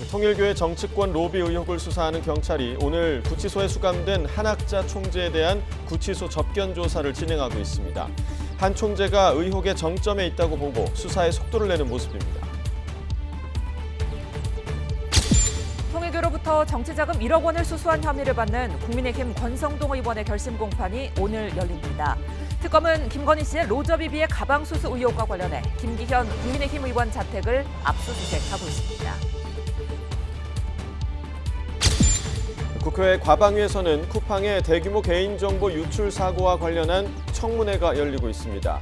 통일교의 정치권 로비 의혹을 수사하는 경찰이 오늘 구치소에 수감된 한학자 총재에 대한 구치소 접견 조사를 진행하고 있습니다. 한 총재가 의혹의 정점에 있다고 보고 수사에 속도를 내는 모습입니다. 통일교로부터 정치자금 1억 원을 수수한 혐의를 받는 국민의힘 권성동 의원의 결심 공판이 오늘 열립니다. 특검은 김건희 씨의 로저비비의 가방 수수 의혹과 관련해 김기현 국민의힘 의원 자택을 압수수색하고 있습니다. 국회 과방위에서는 쿠팡의 대규모 개인정보 유출 사고와 관련한 청문회가 열리고 있습니다.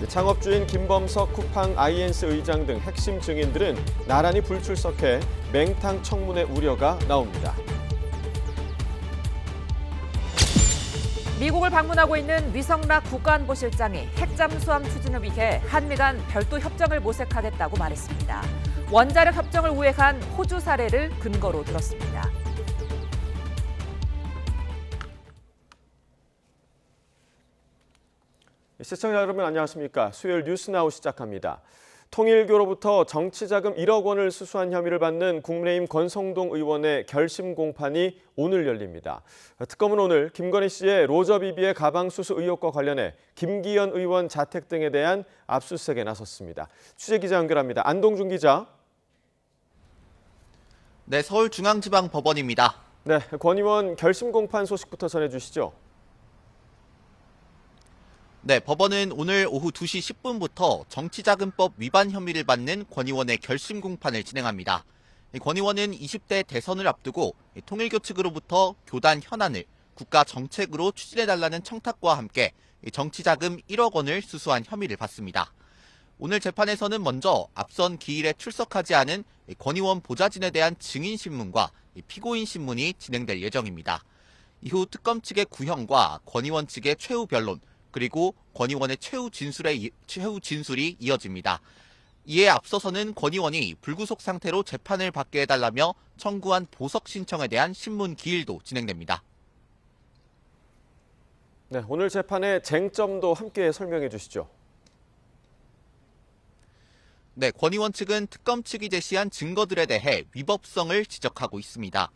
창업주인 김범석 쿠팡 아이엔스 의장 등 핵심 증인들은 나란히 불출석해 맹탕 청문회 우려가 나옵니다. 미국을 방문하고 있는 위성락 국가안보실장이 핵 잠수함 추진을 위해 한미 간 별도 협정을 모색하겠다고 말했습니다. 원자력 협정을 우회한 호주 사례를 근거로 들었습니다. 시청자 여러분 안녕하십니까? 수요일 뉴스나우 시작합니다. 통일교로부터 정치자금 1억 원을 수수한 혐의를 받는 국민의힘 권성동 의원의 결심 공판이 오늘 열립니다. 특검은 오늘 김건희 씨의 로저비비의 가방 수수 의혹과 관련해 김기현 의원 자택 등에 대한 압수수색에 나섰습니다. 취재기자 연결합니다. 안동준 기자. 네, 서울중앙지방법원입니다. 네, 권 의원 결심 공판 소식부터 전해주시죠. 네, 법원은 오늘 오후 2시 10분부터 정치자금법 위반 혐의를 받는 권 의원의 결심 공판을 진행합니다. 권 의원은 20대 대선을 앞두고 통일교 측으로부터 교단 현안을 국가 정책으로 추진해달라는 청탁과 함께 정치자금 1억 원을 수수한 혐의를 받습니다. 오늘 재판에서는 먼저 앞선 기일에 출석하지 않은 권 의원 보좌진에 대한 증인 신문과 피고인 신문이 진행될 예정입니다. 이후 특검 측의 구형과 권 의원 측의 최후 변론, 그리고 권 의원의 최후 진술이 이어집니다. 이에 앞서서는 권 의원이 불구속 상태로 재판을 받게 해달라며 청구한 보석 신청에 대한 신문 기일도 진행됩니다. 네, 오늘 재판의 쟁점도 함께 설명해 주시죠. 네, 권 의원 측은 특검 측이 제시한 증거들에 대해 위법성을 지적하고 있습니다.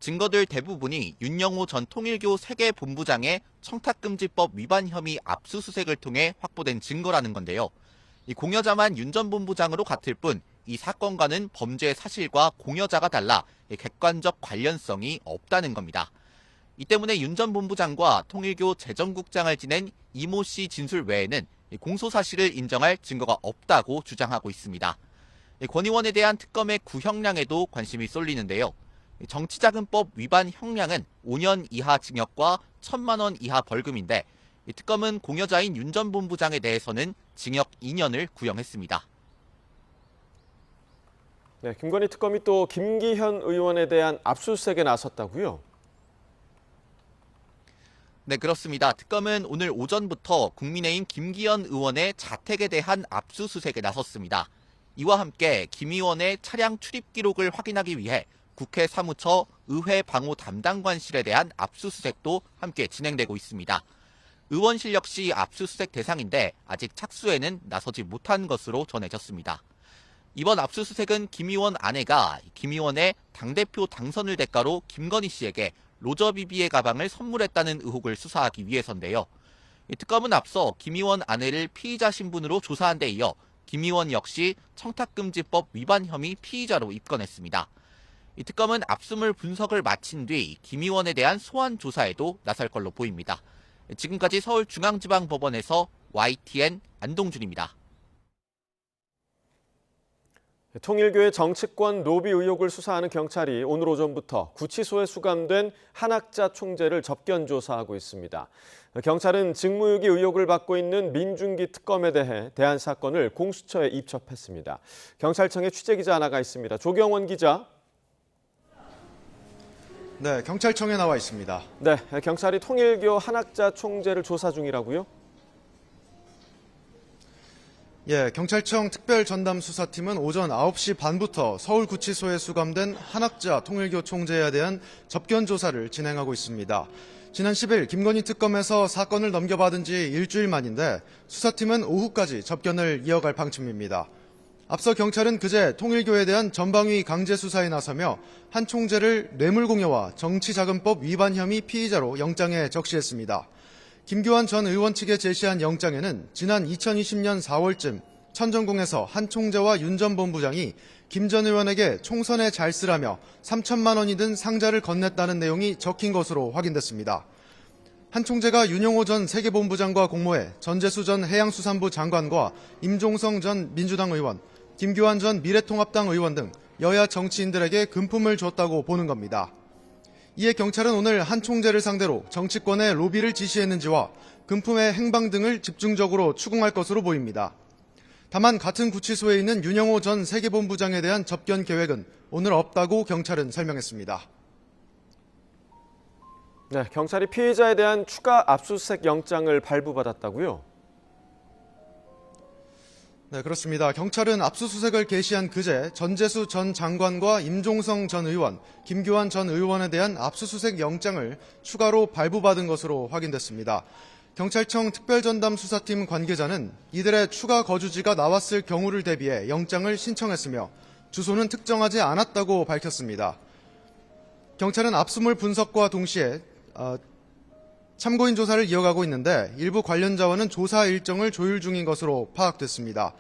증거들 대부분이 윤영호 전 통일교 세계본부장의 청탁금지법 위반 혐의 압수수색을 통해 확보된 증거라는 건데요. 이 공여자만 윤 전 본부장으로 같을 뿐 이 사건과는 범죄 사실과 공여자가 달라 객관적 관련성이 없다는 겁니다. 이 때문에 윤 전 본부장과 통일교 재정국장을 지낸 이모 씨 진술 외에는 공소 사실을 인정할 증거가 없다고 주장하고 있습니다. 권 의원에 대한 특검의 구형량에도 관심이 쏠리는데요. 정치자금법 위반 형량은 5년 이하 징역과 1,000만 원 이하 벌금인데 특검은 공여자인 윤 전 본부장에 대해서는 징역 2년을 구형했습니다. 네, 김건희 특검이 또 김기현 의원에 대한 압수수색에 나섰다고요? 네, 그렇습니다. 특검은 오늘 오전부터 국민의힘 김기현 의원의 자택에 대한 압수수색에 나섰습니다. 이와 함께 김 의원의 차량 출입 기록을 확인하기 위해 국회 사무처 의회 방호 담당관실에 대한 압수수색도 함께 진행되고 있습니다. 의원실 역시 압수수색 대상인데 아직 착수에는 나서지 못한 것으로 전해졌습니다. 이번 압수수색은 김 의원 아내가 김 의원의 당대표 당선을 대가로 김건희 씨에게 로저비비의 가방을 선물했다는 의혹을 수사하기 위해서인데요. 특검은 앞서 김 의원 아내를 피의자 신분으로 조사한 데 이어 김 의원 역시 청탁금지법 위반 혐의 피의자로 입건했습니다. 이 특검은 압수물 분석을 마친 뒤 김 의원에 대한 소환 조사에도 나설 걸로 보입니다. 지금까지 서울중앙지방법원에서 YTN 안동준입니다. 통일교의 정치권 로비 의혹을 수사하는 경찰이 오늘 오전부터 구치소에 수감된 한학자 총재를 접견 조사하고 있습니다. 경찰은 직무유기 의혹을 받고 있는 민중기 특검에 대해 대한 사건을 공수처에 입첩했습니다. 경찰청에 취재기자 나가 있습니다. 조경원 기자. 네, 경찰청에 나와 있습니다. 네, 경찰이 통일교 한학자 총재를 조사 중이라고요? 예, 경찰청 특별전담수사팀은 오전 9시 반부터 서울구치소에 수감된 한학자 통일교 총재에 대한 접견 조사를 진행하고 있습니다. 지난 10일 김건희 특검에서 사건을 넘겨받은 지 일주일 만인데 수사팀은 오후까지 접견을 이어갈 방침입니다. 앞서 경찰은 그제 통일교에 대한 전방위 강제 수사에 나서며 한 총재를 뇌물공여와 정치자금법 위반 혐의 피의자로 영장에 적시했습니다. 김규환 전 의원 측에 제시한 영장에는 지난 2020년 4월쯤 천정궁에서 한 총재와 윤 전 본부장이 김 전 의원에게 총선에 잘 쓰라며 3천만 원이 든 상자를 건넸다는 내용이 적힌 것으로 확인됐습니다. 한 총재가 윤영호 전 세계본부장과 공모해 전재수 전 해양수산부 장관과 임종성 전 민주당 의원, 김규환 전 미래통합당 의원 등 여야 정치인들에게 금품을 줬다고 보는 겁니다. 이에 경찰은 오늘 한 총재를 상대로 정치권에 로비를 지시했는지와 금품의 행방 등을 집중적으로 추궁할 것으로 보입니다. 다만 같은 구치소에 있는 윤영호 전 세계본부장에 대한 접견 계획은 오늘 없다고 경찰은 설명했습니다. 네, 경찰이 피해자에 대한 추가 압수수색 영장을 발부받았다고요? 네, 그렇습니다. 경찰은 압수수색을 개시한 그제 전재수 전 장관과 임종성 전 의원, 김규환 전 의원에 대한 압수수색 영장을 추가로 발부받은 것으로 확인됐습니다. 경찰청 특별전담 수사팀 관계자는 이들의 추가 거주지가 나왔을 경우를 대비해 영장을 신청했으며 주소는 특정하지 않았다고 밝혔습니다. 경찰은 압수물 분석과 동시에 참고인 조사를 이어가고 있는데 일부 관련자와는 조사 일정을 조율 중인 것으로 파악됐습니다.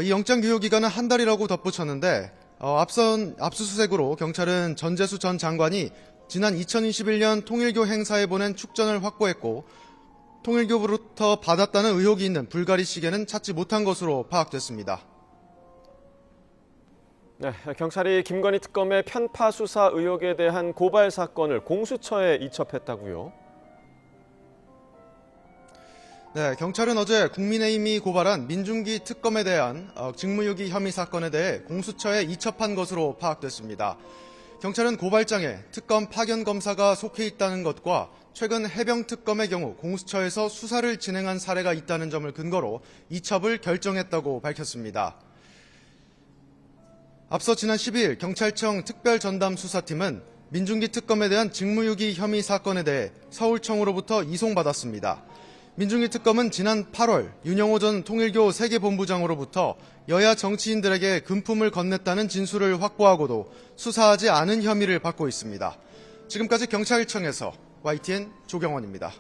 이 영장 기호 기간은 한 달이라고 덧붙였는데 앞선 압수수색으로 경찰은 전재수 전 장관이 지난 2021년 통일교 행사에 보낸 축전을 확보했고 통일교부로부터 받았다는 의혹이 있는 불가리 시계는 찾지 못한 것으로 파악됐습니다. 네, 경찰이 김건희 특검의 편파 수사 의혹에 대한 고발 사건을 공수처에 이첩했다고요? 네, 경찰은 어제 국민의힘이 고발한 민중기 특검에 대한 직무유기 혐의 사건에 대해 공수처에 이첩한 것으로 파악됐습니다. 경찰은 고발장에 특검 파견 검사가 속해 있다는 것과 최근 해병 특검의 경우 공수처에서 수사를 진행한 사례가 있다는 점을 근거로 이첩을 결정했다고 밝혔습니다. 앞서 지난 12일 경찰청 특별전담수사팀은 민중기 특검에 대한 직무유기 혐의 사건에 대해 서울청으로부터 이송받았습니다. 민중기 특검은 지난 8월 윤영호 전 통일교 세계본부장으로부터 여야 정치인들에게 금품을 건넸다는 진술을 확보하고도 수사하지 않은 혐의를 받고 있습니다. 지금까지 경찰청에서 YTN 조경원입니다.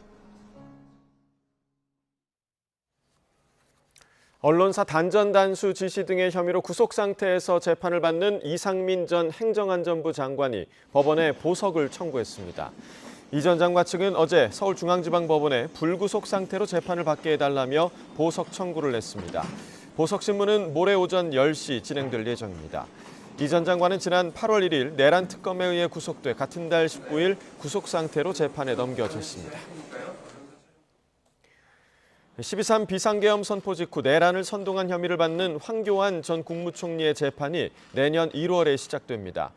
언론사 단전 단수 지시 등의 혐의로 구속 상태에서 재판을 받는 이상민 전 행정안전부 장관이 법원에 보석을 청구했습니다. 이 전 장관 측은 어제 서울중앙지방법원에 불구속 상태로 재판을 받게 해달라며 보석 청구를 했습니다. 보석 신문은 모레 오전 10시 진행될 예정입니다. 이 전 장관은 지난 8월 1일 내란 특검에 의해 구속돼 같은 달 19일 구속 상태로 재판에 넘겨졌습니다. 12.3 비상계엄 선포 직후 내란을 선동한 혐의를 받는 황교안 전 국무총리의 재판이 내년 1월에 시작됩니다.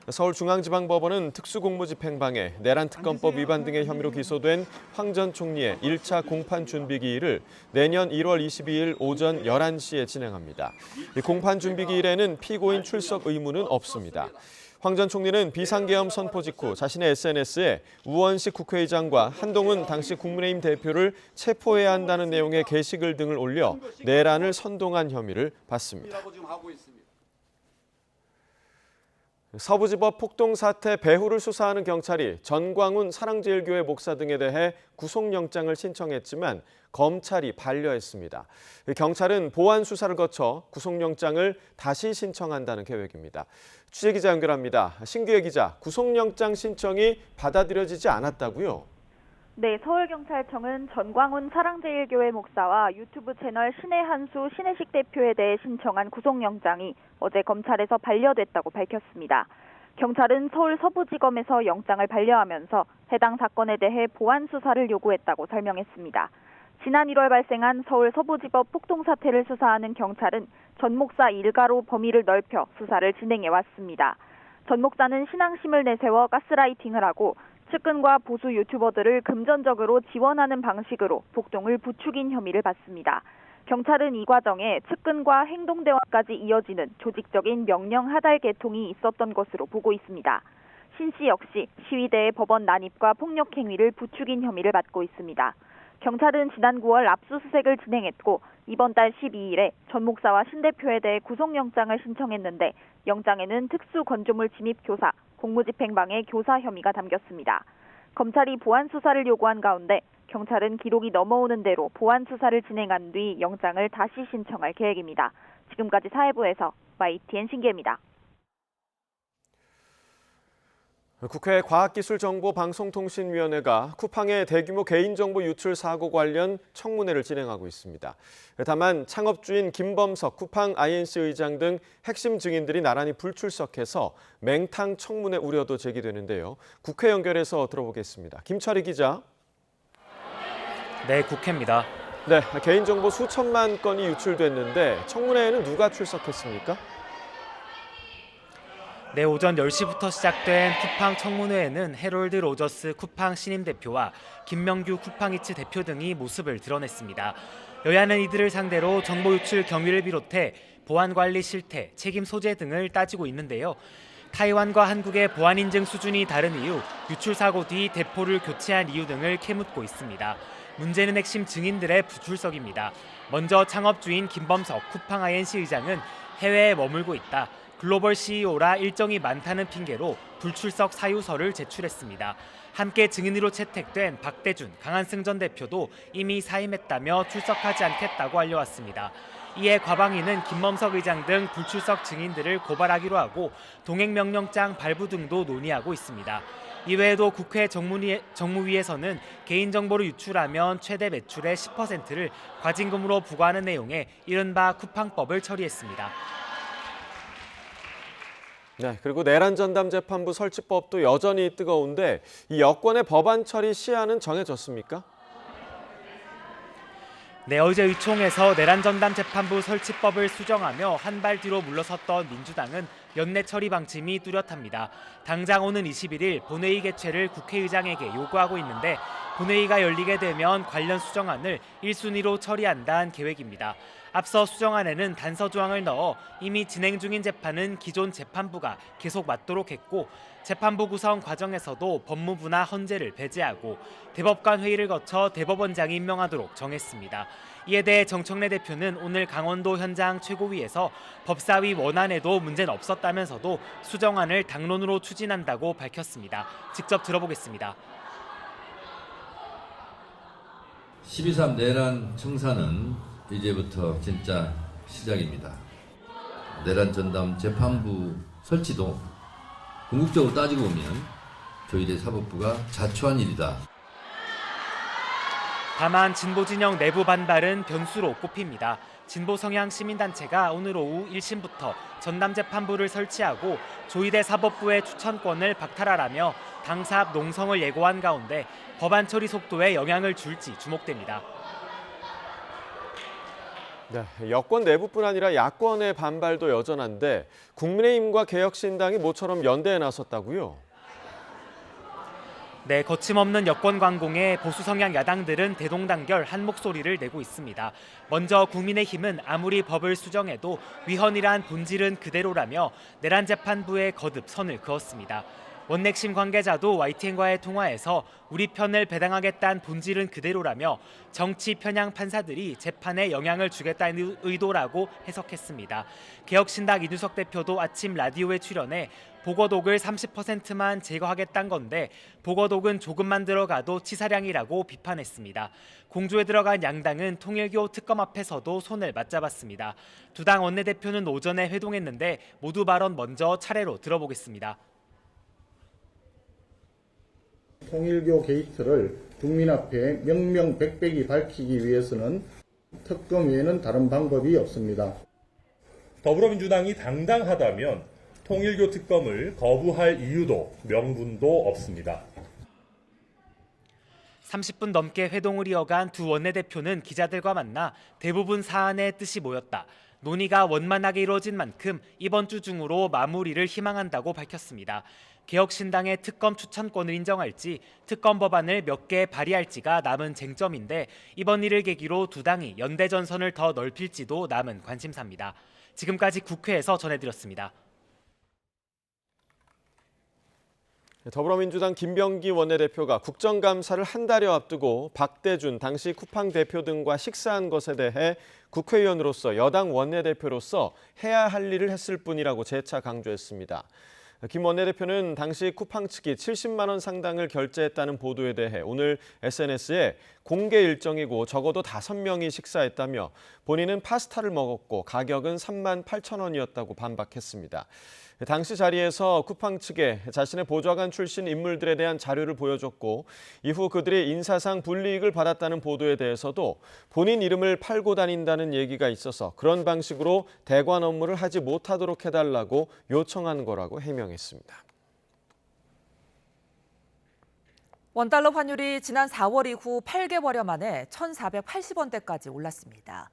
서울중앙지방법원은 특수공무집행방해, 내란특검법 위반 등의 혐의로 기소된 황 전 총리의 1차 공판 준비 기일을 내년 1월 22일 오전 11시에 진행합니다. 공판 준비 기일에는 피고인 출석 의무는 없습니다. 황 전 총리는 비상계엄 선포 직후 자신의 SNS에 우원식 국회의장과 한동훈 당시 국민의힘 대표를 체포해야 한다는 내용의 게시글 등을 올려 내란을 선동한 혐의를 받습니다. 서부지법 폭동 사태 배후를 수사하는 경찰이 전광훈 사랑제일교회 목사 등에 대해 구속영장을 신청했지만 검찰이 반려했습니다. 경찰은 보완 수사를 거쳐 구속영장을 다시 신청한다는 계획입니다. 취재기자 연결합니다. 신규혜 기자, 구속영장 신청이 받아들여지지 않았다고요? 네, 서울경찰청은 전광훈 사랑제일교회 목사와 유튜브 채널 신의 한수 신혜식 대표에 대해 신청한 구속영장이 어제 검찰에서 반려됐다고 밝혔습니다. 경찰은 서울 서부지검에서 영장을 반려하면서 해당 사건에 대해 보완 수사를 요구했다고 설명했습니다. 지난 1월 발생한 서울 서부지법 폭동 사태를 수사하는 경찰은 전 목사 일가로 범위를 넓혀 수사를 진행해왔습니다. 전 목사는 신앙심을 내세워 가스라이팅을 하고 측근과 보수 유튜버들을 금전적으로 지원하는 방식으로 폭동을 부추긴 혐의를 받습니다. 경찰은 이 과정에 측근과 행동대화까지 이어지는 조직적인 명령 하달 계통이 있었던 것으로 보고 있습니다. 신 씨 역시 시위대의 법원 난입과 폭력 행위를 부추긴 혐의를 받고 있습니다. 경찰은 지난 9월 압수수색을 진행했고 이번 달 12일에 전 목사와 신 대표에 대해 구속영장을 신청했는데 영장에는 특수건조물 침입 교사, 공무집행방해 교사 혐의가 담겼습니다. 검찰이 보안 수사를 요구한 가운데 경찰은 기록이 넘어오는 대로 보안 수사를 진행한 뒤 영장을 다시 신청할 계획입니다. 지금까지 사회부에서 YTN 신기입니다. 국회 과학기술정보방송통신위원회가 쿠팡의 대규모 개인정보 유출 사고 관련 청문회를 진행하고 있습니다. 다만 창업주인 김범석 쿠팡 INC 의장 등 핵심 증인들이 나란히 불출석해서 맹탕 청문회 우려도 제기되는데요. 국회 연결해서 들어보겠습니다. 김철희 기자. 네, 국회입니다. 네, 개인정보 수천만 건이 유출됐는데 청문회에는 누가 출석했습니까? 네, 오전 10시부터 시작된 쿠팡 청문회에는 해롤드 로저스 쿠팡 신임 대표와 김명규 쿠팡이츠 대표 등이 모습을 드러냈습니다. 여야는 이들을 상대로 정보 유출 경위를 비롯해 보안 관리 실태, 책임 소재 등을 따지고 있는데요. 타이완과 한국의 보안 인증 수준이 다른 이유, 유출 사고 뒤 대포를 교체한 이유 등을 캐묻고 있습니다. 문제는 핵심 증인들의 부출석입니다. 먼저 창업주인 김범석 쿠팡 INC 의장은 해외에 머물고 있다. 글로벌 CEO라 일정이 많다는 핑계로 불출석 사유서를 제출했습니다. 함께 증인으로 채택된 박대준, 강한승 전 대표도 이미 사임했다며 출석하지 않겠다고 알려왔습니다. 이에 과방위는 김범석 의장 등 불출석 증인들을 고발하기로 하고 동행명령장 발부 등도 논의하고 있습니다. 이외에도 국회 정무위에서는 개인정보를 유출하면 최대 매출의 10%를 과징금으로 부과하는 내용의 이른바 쿠팡법을 처리했습니다. 네, 그리고 내란 전담 재판부 설치법도 여전히 뜨거운데 이 여권의 법안 처리 시한은 정해졌습니까? 네, 어제 의총에서 내란 전담 재판부 설치법을 수정하며 한 발 뒤로 물러섰던 민주당은 연내 처리 방침이 뚜렷합니다. 당장 오는 21일 본회의 개최를 국회의장에게 요구하고 있는데 본회의가 열리게 되면 관련 수정안을 1순위로 처리한다는 계획입니다. 앞서 수정안에는 단서 조항을 넣어 이미 진행 중인 재판은 기존 재판부가 계속 맡도록 했고 재판부 구성 과정에서도 법무부나 헌재를 배제하고 대법관 회의를 거쳐 대법원장이 임명하도록 정했습니다. 이에 대해 정청래 대표는 오늘 강원도 현장 최고위에서 법사위 원안에도 문제는 없었다면서도 수정안을 당론으로 추진한다고 밝혔습니다. 직접 들어보겠습니다. 12.3 내란 청사는 이제부터 진짜 시작입니다. 내란 전담 재판부 설치도 궁극적으로 따지고 보면 저희들 사법부가 자초한 일이다. 다만 진보 진영 내부 반발은 변수로 꼽힙니다. 진보 성향 시민단체가 오늘 오후 1심부터 전담재판부를 설치하고 조희대 사법부의 추천권을 박탈하라며 당사합 농성을 예고한 가운데 법안 처리 속도에 영향을 줄지 주목됩니다. 네, 여권 내부뿐 아니라 야권의 반발도 여전한데 국민의힘과 개혁신당이 모처럼 연대에 나섰다고요? 네, 거침없는 여권 광공에 보수 성향 야당들은 대동단결 한 목소리를 내고 있습니다. 먼저 국민의힘은 아무리 법을 수정해도 위헌이란 본질은 그대로라며 내란 재판부에 거듭 선을 그었습니다. 원내핵심 관계자도 YTN과의 통화에서 우리 편을 배당하겠다는 본질은 그대로라며 정치 편향 판사들이 재판에 영향을 주겠다는 의도라고 해석했습니다. 개혁신당 이준석 대표도 아침 라디오에 출연해 보거독을 30%만 제거하겠다는 건데 보거독은 조금만 들어가도 치사량이라고 비판했습니다. 공조에 들어간 양당은 통일교 특검 앞에서도 손을 맞잡았습니다. 두 당 원내대표는 오전에 회동했는데 모두 발언 먼저 차례로 들어보겠습니다. 통일교 게이트를 국민 앞에 명명백백히 밝히기 위해서는 특검 외에는 다른 방법이 없습니다. 더불어민주당이 당당하다면 통일교 특검을 거부할 이유도 명분도 없습니다. 30분 넘게 회동을 이어간 두 원내대표는 기자들과 만나 대부분 사안의 뜻이 모였다. 논의가 원만하게 이루어진 만큼 이번 주 중으로 마무리를 희망한다고 밝혔습니다. 개혁신당의 특검 추천권을 인정할지 특검 법안을 몇 개 발의할지가 남은 쟁점인데 이번 일을 계기로 두 당이 연대 전선을 더 넓힐지도 남은 관심사입니다. 지금까지 국회에서 전해드렸습니다. 더불어민주당 김병기 원내대표가 국정감사를 한 달여 앞두고 박대준 당시 쿠팡 대표 등과 식사한 것에 대해 국회의원으로서 여당 원내대표로서 해야 할 일을 했을 뿐이라고 재차 강조했습니다. 김 원내대표는 당시 쿠팡 측이 70만 원 상당을 결제했다는 보도에 대해 오늘 SNS에 공개 일정이고 적어도 5명이 식사했다며 본인은 파스타를 먹었고 가격은 3만 8천 원이었다고 반박했습니다. 당시 자리에서 쿠팡 측에 자신의 보좌관 출신 인물들에 대한 자료를 보여줬고 이후 그들이 인사상 불이익을 받았다는 보도에 대해서도 본인 이름을 팔고 다닌다는 얘기가 있어서 그런 방식으로 대관 업무를 하지 못하도록 해달라고 요청한 거라고 해명했습니다. 원달러 환율이 지난 4월 이후 8개월여 만에 1,480원대까지 올랐습니다.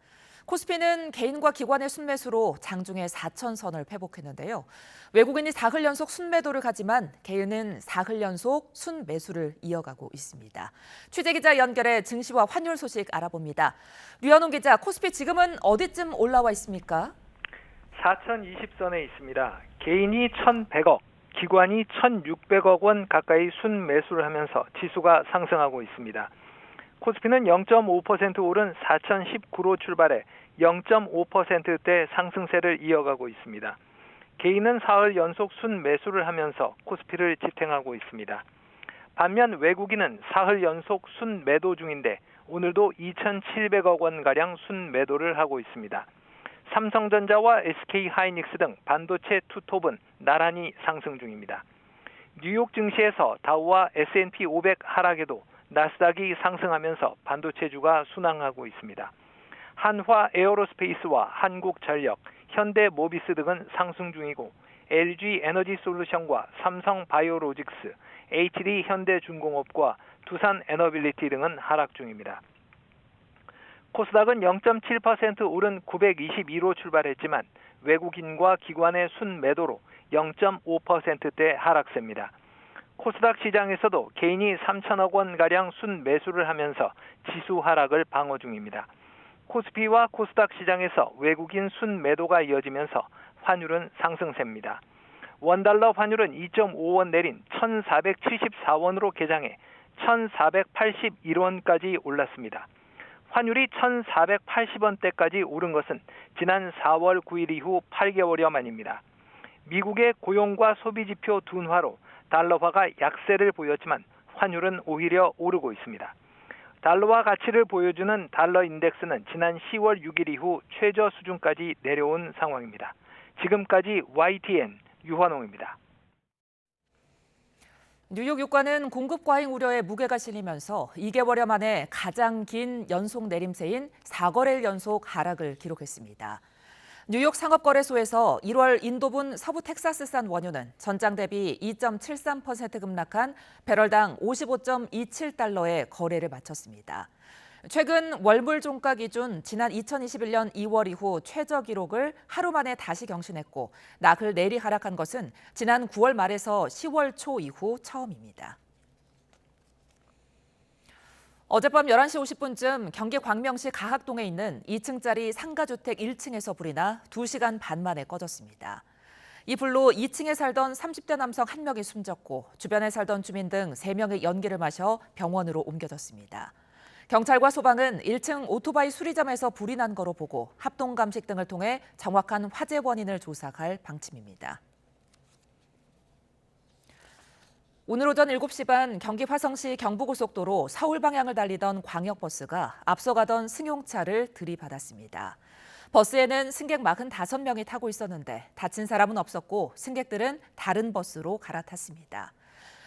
코스피는 개인과 기관의 순매수로 장중에 4,000선을 회복했는데요. 외국인이 사흘 연속 순매도를 가지만 개인은 사흘 연속 순매수를 이어가고 있습니다. 취재기자 연결해 증시와 환율 소식 알아봅니다. 류현웅 기자, 코스피 지금은 어디쯤 올라와 있습니까? 4,020선에 있습니다. 개인이 1,100억, 기관이 1,600억 원 가까이 순매수를 하면서 지수가 상승하고 있습니다. 코스피는 0.5% 오른 4,019로 출발해 0.5%대 상승세를 이어가고 있습니다. 개인은 사흘 연속 순매수를 하면서 코스피를 지탱하고 있습니다. 반면 외국인은 사흘 연속 순매도 중인데 오늘도 2,700억 원가량 순매도를 하고 있습니다. 삼성전자와 SK하이닉스 등 반도체 투톱은 나란히 상승 중입니다. 뉴욕 증시에서 다우와 S&P 500 하락에도 나스닥이 상승하면서 반도체주가 순항하고 있습니다. 한화 에어로스페이스와 한국전력, 현대모비스 등은 상승 중이고 LG 에너지솔루션과 삼성바이오로직스, HD 현대중공업과 두산에너빌리티 등은 하락 중입니다. 코스닥은 0.7% 오른 922로 출발했지만 외국인과 기관의 순매도로 0.5%대 하락세입니다. 코스닥 시장에서도 개인이 3천억 원가량 순매수를 하면서 지수 하락을 방어 중입니다. 코스피와 코스닥 시장에서 외국인 순매도가 이어지면서 환율은 상승세입니다. 원달러 환율은 2.5원 내린 1,474원으로 개장해 1,481원까지 올랐습니다. 환율이 1,480원대까지 오른 것은 지난 4월 9일 이후 8개월여 만입니다. 미국의 고용과 소비지표 둔화로 달러화가 약세를 보였지만 환율은 오히려 오르고 있습니다. 달러화 가치를 보여주는 달러 인덱스는 지난 10월 6일 이후 최저 수준까지 내려온 상황입니다. 지금까지 YTN 유환홍입니다. 뉴욕 유가는 공급 과잉 우려에 무게가 실리면서 2개월여 만에 가장 긴 연속 내림세인 4거래일 연속 하락을 기록했습니다. 뉴욕 상업거래소에서 1월 인도분 서부 텍사스산 원유는 전장 대비 2.73% 급락한 배럴당 55.27달러에 거래를 마쳤습니다. 최근 월물 종가 기준 지난 2021년 2월 이후 최저 기록을 하루 만에 다시 경신했고 나흘 내리 하락한 것은 지난 9월 말에서 10월 초 이후 처음입니다. 어젯밤 11시 50분쯤 경기 광명시 가학동에 있는 2층짜리 상가주택 1층에서 불이 나 2시간 반 만에 꺼졌습니다. 이 불로 2층에 살던 30대 남성 1명이 숨졌고 주변에 살던 주민 등 3명의 연기를 마셔 병원으로 옮겨졌습니다. 경찰과 소방은 1층 오토바이 수리점에서 불이 난 거로 보고 합동 감식 등을 통해 정확한 화재 원인을 조사할 방침입니다. 오늘 오전 7시 반 경기 화성시 경부고속도로 서울 방향을 달리던 광역버스가 앞서가던 승용차를 들이받았습니다. 버스에는 승객 45명이 타고 있었는데 다친 사람은 없었고 승객들은 다른 버스로 갈아탔습니다.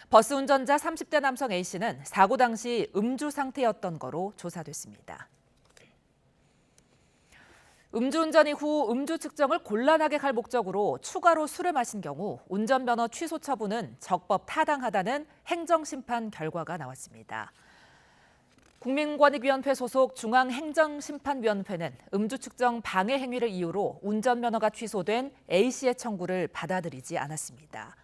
버스 운전자 30대 남성 A씨는 사고 당시 음주 상태였던 거로 조사됐습니다. 음주운전 이후 음주 측정을 곤란하게 할 목적으로 추가로 술을 마신 경우 운전면허 취소 처분은 적법 타당하다는 행정심판 결과가 나왔습니다. 국민권익위원회 소속 중앙행정심판위원회는 음주 측정 방해 행위를 이유로 운전면허가 취소된 A씨의 청구를 받아들이지 않았습니다.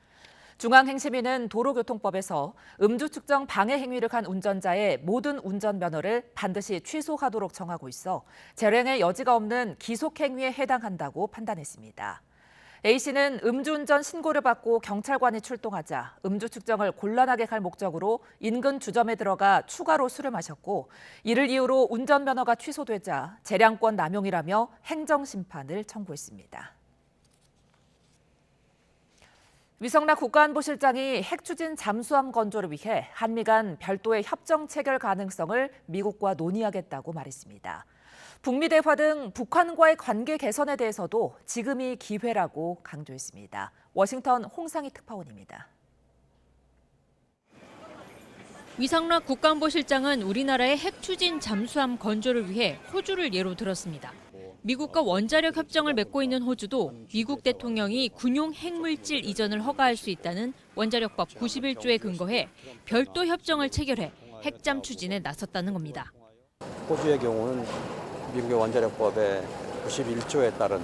중앙행심위는 도로교통법에서 음주 측정 방해 행위를 한 운전자의 모든 운전면허를 반드시 취소하도록 정하고 있어 재량의 여지가 없는 기속행위에 해당한다고 판단했습니다. A씨는 음주운전 신고를 받고 경찰관이 출동하자 음주 측정을 곤란하게 할 목적으로 인근 주점에 들어가 추가로 술을 마셨고 이를 이유로 운전면허가 취소되자 재량권 남용이라며 행정심판을 청구했습니다. 위성락 국가안보실장이 핵 추진 잠수함 건조를 위해 한미 간 별도의 협정 체결 가능성을 미국과 논의하겠다고 말했습니다. 북미 대화 등 북한과의 관계 개선에 대해서도 지금이 기회라고 강조했습니다. 워싱턴 홍상희 특파원입니다. 위성락 국가안보실장은 우리나라의 핵 추진 잠수함 건조를 위해 호주를 예로 들었습니다. 미국과 원자력 협정을 맺고 있는 호주도 미국 대통령이 군용 핵물질 이전을 허가할 수 있다는 원자력법 91조에 근거해 별도 협정을 체결해 핵잠 추진에 나섰다는 겁니다. 호주의 경우는 미국의 원자력법의 91조에 따른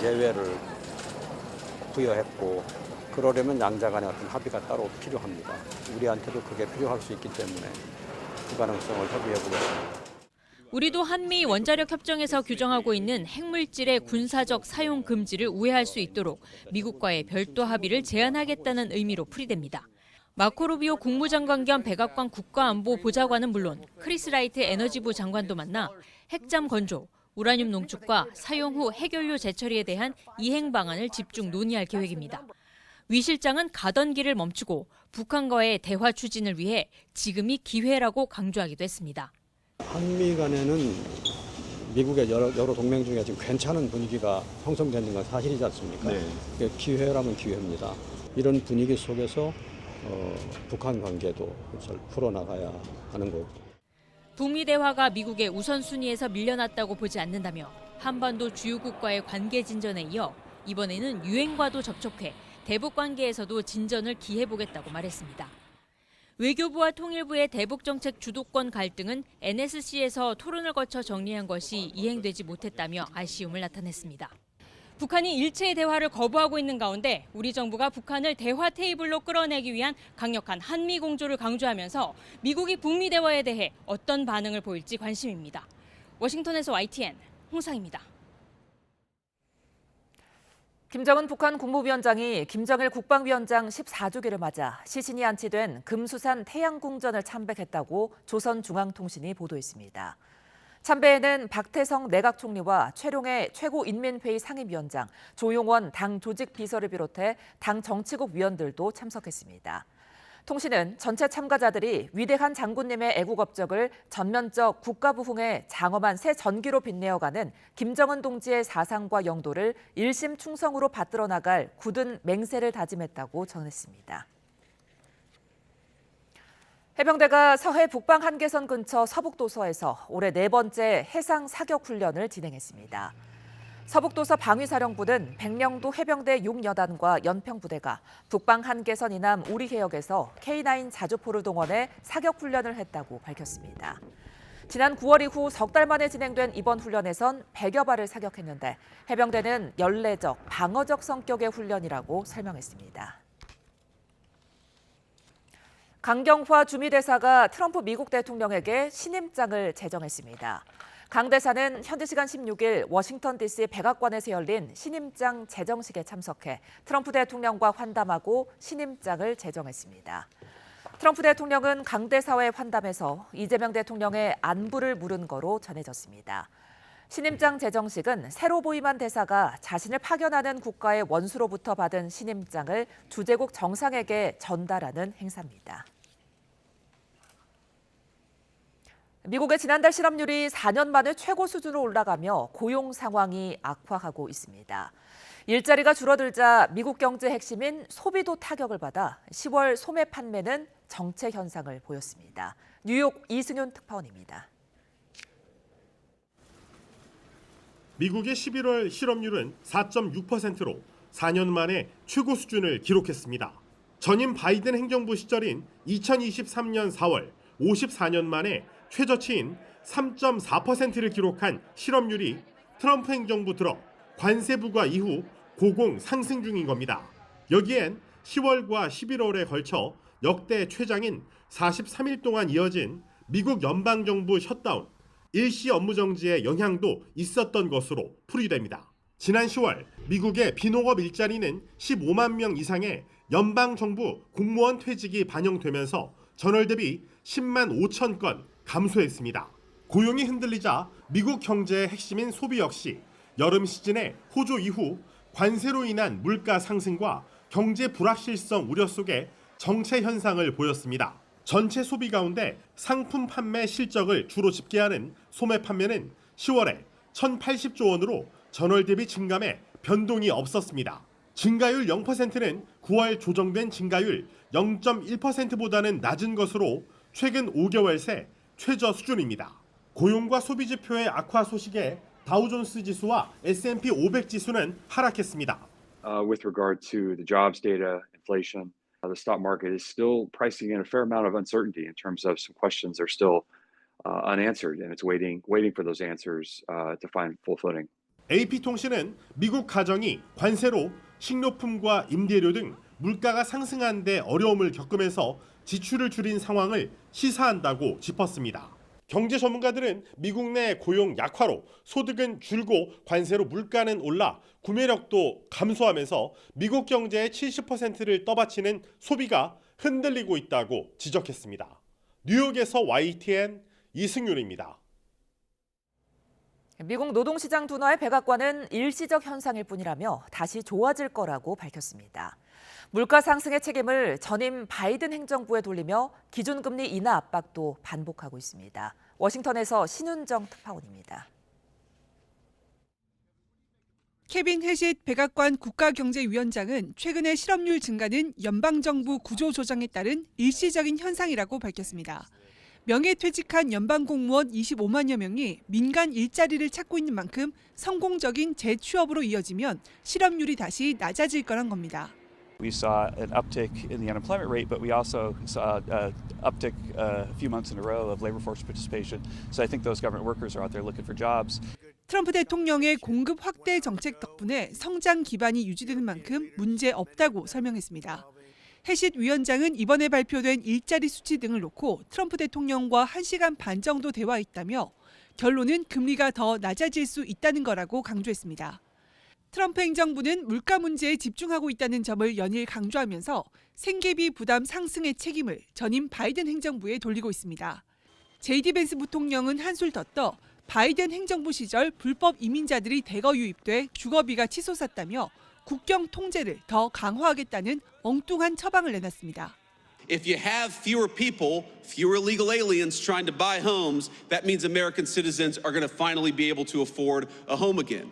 예외를 부여했고 그러려면 양자 간의 어떤 합의가 따로 필요합니다. 우리한테도 그게 필요할 수 있기 때문에 그 가능성을 협의해 보겠습니다. 우리도 한미 원자력 협정에서 규정하고 있는 핵물질의 군사적 사용 금지를 우회할 수 있도록 미국과의 별도 합의를 제안하겠다는 의미로 풀이됩니다. 마코 루비오 국무장관 겸 백악관 국가안보보좌관은 물론 크리스 라이트 에너지부 장관도 만나 핵잠 건조, 우라늄 농축과 사용 후 핵연료 재처리에 대한 이행 방안을 집중 논의할 계획입니다. 위 실장은 가던 길을 멈추고 북한과의 대화 추진을 위해 지금이 기회라고 강조하기도 했습니다. 한미 간에는 미국의 여러 동맹 중에 지금 괜찮은 분위기가 형성되는 건 사실이지 않습니까? 네. 기회라면 기회입니다. 이런 분위기 속에서 북한 관계도 잘 풀어나가야 하는 거고. 북미 대화가 미국의 우선순위에서 밀려났다고 보지 않는다며 한반도 주요국과의 관계 진전에 이어 이번에는 유엔과도 접촉해 대북 관계에서도 진전을 기해보겠다고 말했습니다. 외교부와 통일부의 대북 정책 주도권 갈등은 NSC에서 토론을 거쳐 정리한 것이 이행되지 못했다며 아쉬움을 나타냈습니다. 북한이 일체의 대화를 거부하고 있는 가운데 우리 정부가 북한을 대화 테이블로 끌어내기 위한 강력한 한미 공조를 강조하면서 미국이 북미 대화에 대해 어떤 반응을 보일지 관심입니다. 워싱턴에서 YTN 홍상입니다. 김정은 북한 국무위원장이 김정일 국방위원장 14주기를 맞아 시신이 안치된 금수산 태양궁전을 참배했다고 조선중앙통신이 보도했습니다. 참배에는 박태성 내각총리와 최룡해 최고인민회의 상임위원장, 조용원 당 조직비서를 비롯해 당 정치국 위원들도 참석했습니다. 통신은 전체 참가자들이 위대한 장군님의 애국업적을 전면적 국가부흥의 장엄한 새 전기로 빛내어가는 김정은 동지의 사상과 영도를 일심 충성으로 받들어 나갈 굳은 맹세를 다짐했다고 전했습니다. 해병대가 서해 북방 한계선 근처 서북도서에서 올해 4번째 해상 사격 훈련을 진행했습니다. 서북도서 방위사령부는 백령도 해병대 6여단과 연평부대가 북방 한계선 이남 우리해역에서 K9 자주포를 동원해 사격 훈련을 했다고 밝혔습니다. 지난 9월 이후 석 달 만에 진행된 이번 훈련에선 100여 발을 사격했는데 해병대는 연례적, 방어적 성격의 훈련이라고 설명했습니다. 강경화 주미대사가 트럼프 미국 대통령에게 신임장을 제정했습니다. 강 대사는 현지 시간 16일 워싱턴 DC 백악관에서 열린 신임장 제정식에 참석해 트럼프 대통령과 환담하고 신임장을 제정했습니다. 트럼프 대통령은 강 대사와의 환담에서 이재명 대통령의 안부를 물은 거로 전해졌습니다. 신임장 제정식은 새로 부임한 대사가 자신을 파견하는 국가의 원수로부터 받은 신임장을 주재국 정상에게 전달하는 행사입니다. 미국의 지난달 실업률이 4년 만에 최고 수준으로 올라가며 고용 상황이 악화하고 있습니다. 일자리가 줄어들자 미국 경제의 핵심인 소비도 타격을 받아 10월 소매 판매는 정체 현상을 보였습니다. 뉴욕 이승윤 특파원입니다. 미국의 11월 실업률은 4.6%로 4년 만에 최고 수준을 기록했습니다. 전임 바이든 행정부 시절인 2023년 4월 54년 만에 최저치인 3.4%를 기록한 실업률이 트럼프 행정부 들어 관세 부과 이후 고공 상승 중인 겁니다. 여기엔 10월과 11월에 걸쳐 역대 최장인 43일 동안 이어진 미국 연방정부 셧다운, 일시 업무 정지의 영향도 있었던 것으로 풀이됩니다. 지난 10월 미국의 비농업 일자리는 15만 명 이상의 연방정부 공무원 퇴직이 반영되면서 전월 대비 10만 5천 건 감소했습니다. 고용이 흔들리자 미국 경제의 핵심인 소비 역시 여름 시즌의 호조 이후 관세로 인한 물가 상승과 경제 불확실성 우려 속에 정체 현상을 보였습니다. 전체 소비 가운데 상품 판매 실적을 주로 집계하는 소매 판매는 10월에 1,080조 원으로 전월 대비 증감에 변동이 없었습니다. 증가율 0%는 9월 조정된 증가율 0.1%보다는 낮은 것으로 최근 5개월 새 최저 수준입니다. 고용과 소비 지표의 악화 소식에 다우존스 지수와 S&P 500 지수는 하락했습니다. With regard to the jobs data, inflation, the stock market is still pricing in a fair amount of uncertainty in terms of some questions are still unanswered, and it's waiting for those answers to find full footing. AP통신은 미국 가정이 관세로 식료품과 임대료 등 물가가 상승한 데 어려움을 겪으면서 지출을 줄인 상황을 시사한다고 짚었습니다. 경제 전문가들은 미국 내 고용 약화로 소득은 줄고 관세로 물가는 올라 구매력도 감소하면서 미국 경제의 70%를 떠받치는 소비가 흔들리고 있다고 지적했습니다. 뉴욕에서 YTN 이승윤입니다. 미국 노동시장 둔화의 백악관은 일시적 현상일 뿐이라며 다시 좋아질 거라고 밝혔습니다. 물가 상승의 책임을 전임 바이든 행정부에 돌리며 기준금리 인하 압박도 반복하고 있습니다. 워싱턴에서 신윤정 특파원입니다. 케빈 해싯 백악관 국가경제위원장은 최근의 실업률 증가는 연방정부 구조조정에 따른 일시적인 현상이라고 밝혔습니다. 명예퇴직한 연방공무원 25만여 명이 민간 일자리를 찾고 있는 만큼 성공적인 재취업으로 이어지면 실업률이 다시 낮아질 거란 겁니다. We saw an uptick in the unemployment rate, but we also saw an uptick a few months in a row of labor force participation. So I think those government workers are out there looking for jobs. 트럼프 대통령의 공급 확대 정책 덕분에 성장 기반이 유지되는 만큼 문제 없다고 설명했습니다. 해싯 위원장은 이번에 발표된 일자리 수치 등을 놓고 트럼프 대통령과 1시간 반 정도 대화했다며 결론은 금리가 더 낮아질 수 있다는 거라고 강조했습니다. 트럼프 행정부는 물가 문제에 집중하고 있다는 점을 연일 강조하면서 생계비 부담 상승의 책임을 전임 바이든 행정부에 돌리고 있습니다. JD 벤스 부통령은 한술 더 떠 바이든 행정부 시절 불법 이민자들이 대거 유입돼 주거비가 치솟았다며 국경 통제를 더 강화하겠다는 엉뚱한 처방을 내놨습니다. If you have fewer people, fewer illegal aliens trying to buy homes, that means American citizens are going to finally be able to afford a home again.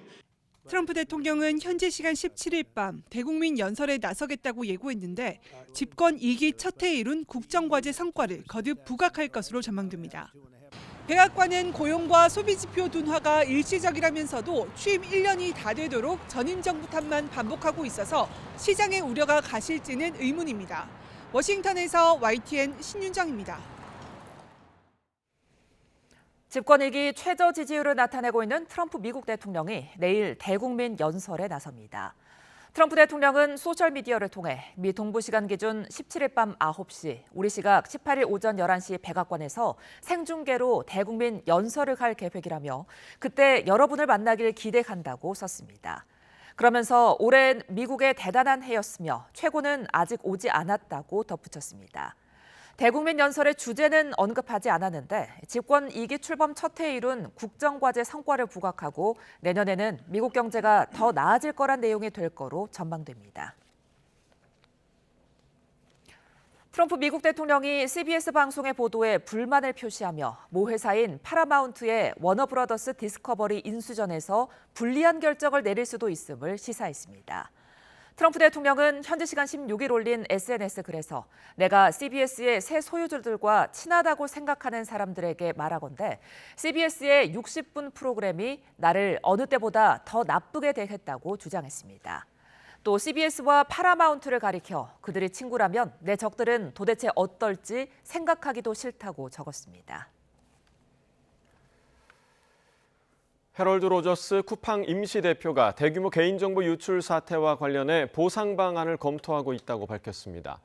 트럼프 대통령은 현지 시간 17일 밤 대국민 연설에 나서겠다고 예고했는데 집권 2기 첫 해에 이룬 국정과제 성과를 거듭 부각할 것으로 전망됩니다. 백악관은 고용과 소비 지표 둔화가 일시적이라면서도 취임 1년이 다 되도록 전임 정부 탓만 반복하고 있어서 시장의 우려가 가실지는 의문입니다. 워싱턴에서 YTN 신윤정입니다. 집권 2기 최저 지지율을 나타내고 있는 트럼프 미국 대통령이 내일 대국민 연설에 나섭니다. 트럼프 대통령은 소셜미디어를 통해 미 동부 시간 기준 17일 밤 9시, 우리 시각 18일 오전 11시 백악관에서 생중계로 대국민 연설을 할 계획이라며 그때 여러분을 만나길 기대한다고 썼습니다. 그러면서 올해는 미국의 대단한 해였으며 최고는 아직 오지 않았다고 덧붙였습니다. 대국민 연설의 주제는 언급하지 않았는데 집권 2기 출범 첫 해에 이룬 국정과제 성과를 부각하고 내년에는 미국 경제가 더 나아질 거란 내용이 될 거로 전망됩니다. 트럼프 미국 대통령이 CBS 방송의 보도에 불만을 표시하며 모 회사인 파라마운트의 워너브라더스 디스커버리 인수전에서 불리한 결정을 내릴 수도 있음을 시사했습니다. 트럼프 대통령은 현지 시간 16일 올린 SNS 글에서 내가 CBS의 새 소유주들과 친하다고 생각하는 사람들에게 말하건대 CBS의 60분 프로그램이 나를 어느 때보다 더 나쁘게 대했다고 주장했습니다. 또 CBS와 파라마운트를 가리켜 그들이 친구라면 내 적들은 도대체 어떨지 생각하기도 싫다고 적었습니다. 해럴드 로저스 쿠팡 임시대표가 대규모 개인정보 유출 사태와 관련해 보상 방안을 검토하고 있다고 밝혔습니다.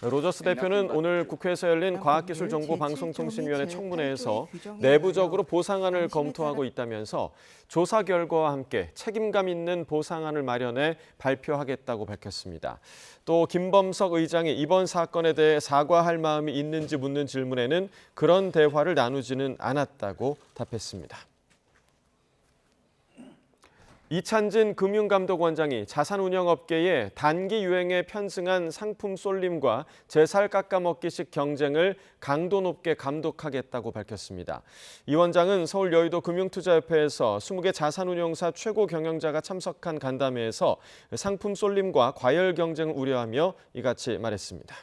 로저스 대표는 오늘 국회에서 열린 과학기술정보방송통신위원회 청문회에서 내부적으로 보상안을 검토하고 있다면서 조사 결과와 함께 책임감 있는 보상안을 마련해 발표하겠다고 밝혔습니다. 또 김범석 의장이 이번 사건에 대해 사과할 마음이 있는지 묻는 질문에는 그런 대화를 나누지는 않았다고 답했습니다. 이찬진 금융감독원장이 자산운용업계에 단기 유행에 편승한 상품 쏠림과 제살 깎아먹기식 경쟁을 강도 높게 감독하겠다고 밝혔습니다. 이 원장은 서울 여의도 금융투자협회에서 20개 자산운용사 최고 경영자가 참석한 간담회에서 상품 쏠림과 과열 경쟁을 우려하며 이같이 말했습니다.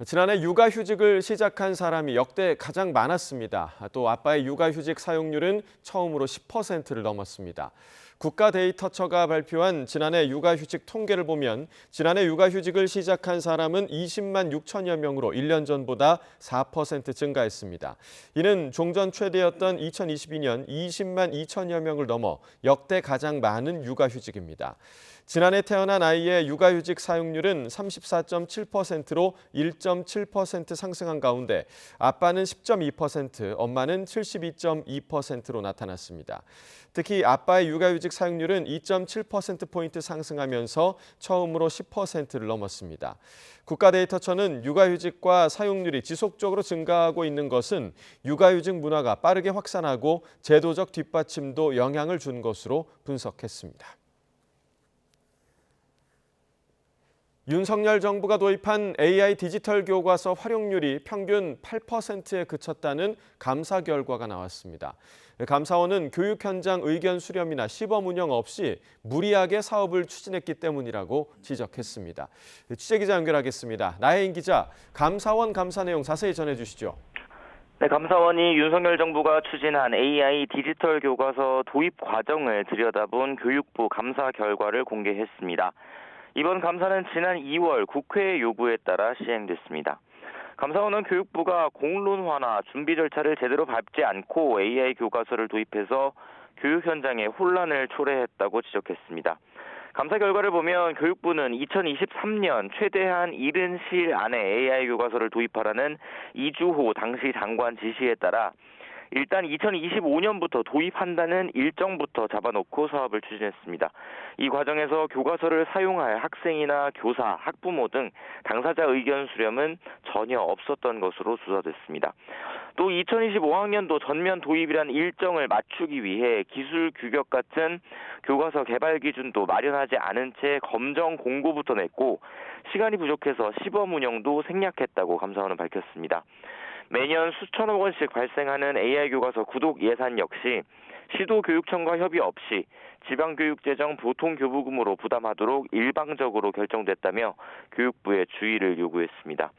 지난해 육아휴직을 시작한 사람이 역대 가장 많았습니다. 또 아빠의 육아휴직 사용률은 처음으로 10%를 넘었습니다. 국가데이터처가 발표한 지난해 육아휴직 통계를 보면 지난해 육아휴직을 시작한 사람은 20만 6천여 명으로 1년 전보다 4% 증가했습니다. 이는 종전 최대였던 2022년 20만 2천여 명을 넘어 역대 가장 많은 육아휴직입니다. 지난해 태어난 아이의 육아휴직 사용률은 34.7%로 1.7% 상승한 가운데 아빠는 10.2%, 엄마는 72.2%로 나타났습니다. 특히 아빠의 육아휴직 사용률은 2.7%포인트 상승하면서 처음으로 10%를 넘었습니다. 국가데이터처는 육아휴직과 사용률이 지속적으로 증가하고 있는 것은 육아휴직 문화가 빠르게 확산하고 제도적 뒷받침도 영향을 준 것으로 분석했습니다. 윤석열 정부가 도입한 AI 디지털 교과서 활용률이 평균 8%에 그쳤다는 감사 결과가 나왔습니다. 감사원은 교육 현장 의견 수렴이나 시범 운영 없이 무리하게 사업을 추진했기 때문이라고 지적했습니다. 취재기자 연결하겠습니다. 나혜인 기자, 감사원 감사 내용 자세히 전해주시죠. 네, 감사원이 윤석열 정부가 추진한 AI 디지털 교과서 도입 과정을 들여다본 교육부 감사 결과를 공개했습니다. 이번 감사는 지난 2월 국회의 요구에 따라 시행됐습니다. 감사원은 교육부가 공론화나 준비 절차를 제대로 밟지 않고 AI 교과서를 도입해서 교육 현장에 혼란을 초래했다고 지적했습니다. 감사 결과를 보면 교육부는 2023년 최대한 이른 시일 안에 AI 교과서를 도입하라는 이주호 당시 장관 지시에 따라 일단 2025년부터 도입한다는 일정부터 잡아놓고 사업을 추진했습니다. 이 과정에서 교과서를 사용할 학생이나 교사, 학부모 등 당사자 의견 수렴은 전혀 없었던 것으로 조사됐습니다. 또 2025학년도 전면 도입이란 일정을 맞추기 위해 기술 규격 같은 교과서 개발 기준도 마련하지 않은 채 검정 공고부터 냈고 시간이 부족해서 시범 운영도 생략했다고 감사원은 밝혔습니다. 매년 수천억 원씩 발생하는 AI 교과서 구독 예산 역시 시도교육청과 협의 없이 지방교육재정 보통교부금으로 부담하도록 일방적으로 결정됐다며 교육부에 주의를 요구했습니다.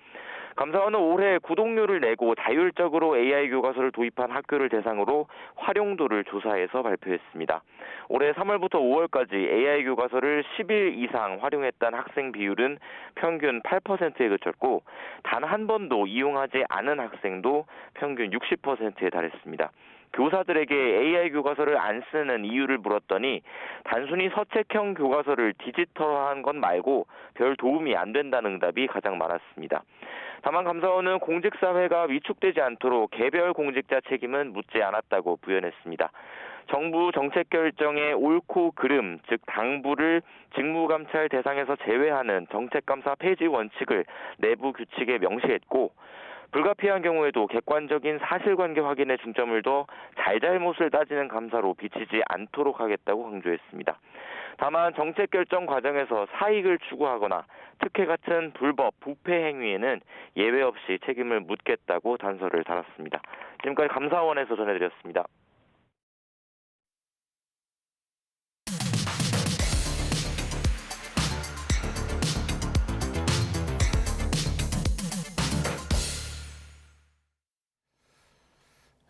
감사원은 올해 구독료를 내고 자율적으로 AI 교과서를 도입한 학교를 대상으로 활용도를 조사해서 발표했습니다. 올해 3월부터 5월까지 AI 교과서를 10일 이상 활용했다는 학생 비율은 평균 8%에 그쳤고 단 한 번도 이용하지 않은 학생도 평균 60%에 달했습니다. 교사들에게 AI 교과서를 안 쓰는 이유를 물었더니 단순히 서책형 교과서를 디지털화한 것 말고 별 도움이 안 된다는 응답이 가장 많았습니다. 다만 감사원은 공직사회가 위축되지 않도록 개별 공직자 책임은 묻지 않았다고 부연했습니다. 정부 정책 결정의 옳고 그름, 즉 당부를 직무감찰 대상에서 제외하는 정책감사 폐지 원칙을 내부 규칙에 명시했고 불가피한 경우에도 객관적인 사실관계 확인에 중점을 둬 잘잘못을 따지는 감사로 비치지 않도록 하겠다고 강조했습니다. 다만 정책 결정 과정에서 사익을 추구하거나 특혜 같은 불법, 부패 행위에는 예외 없이 책임을 묻겠다고 단서를 달았습니다. 지금까지 감사원에서 전해드렸습니다.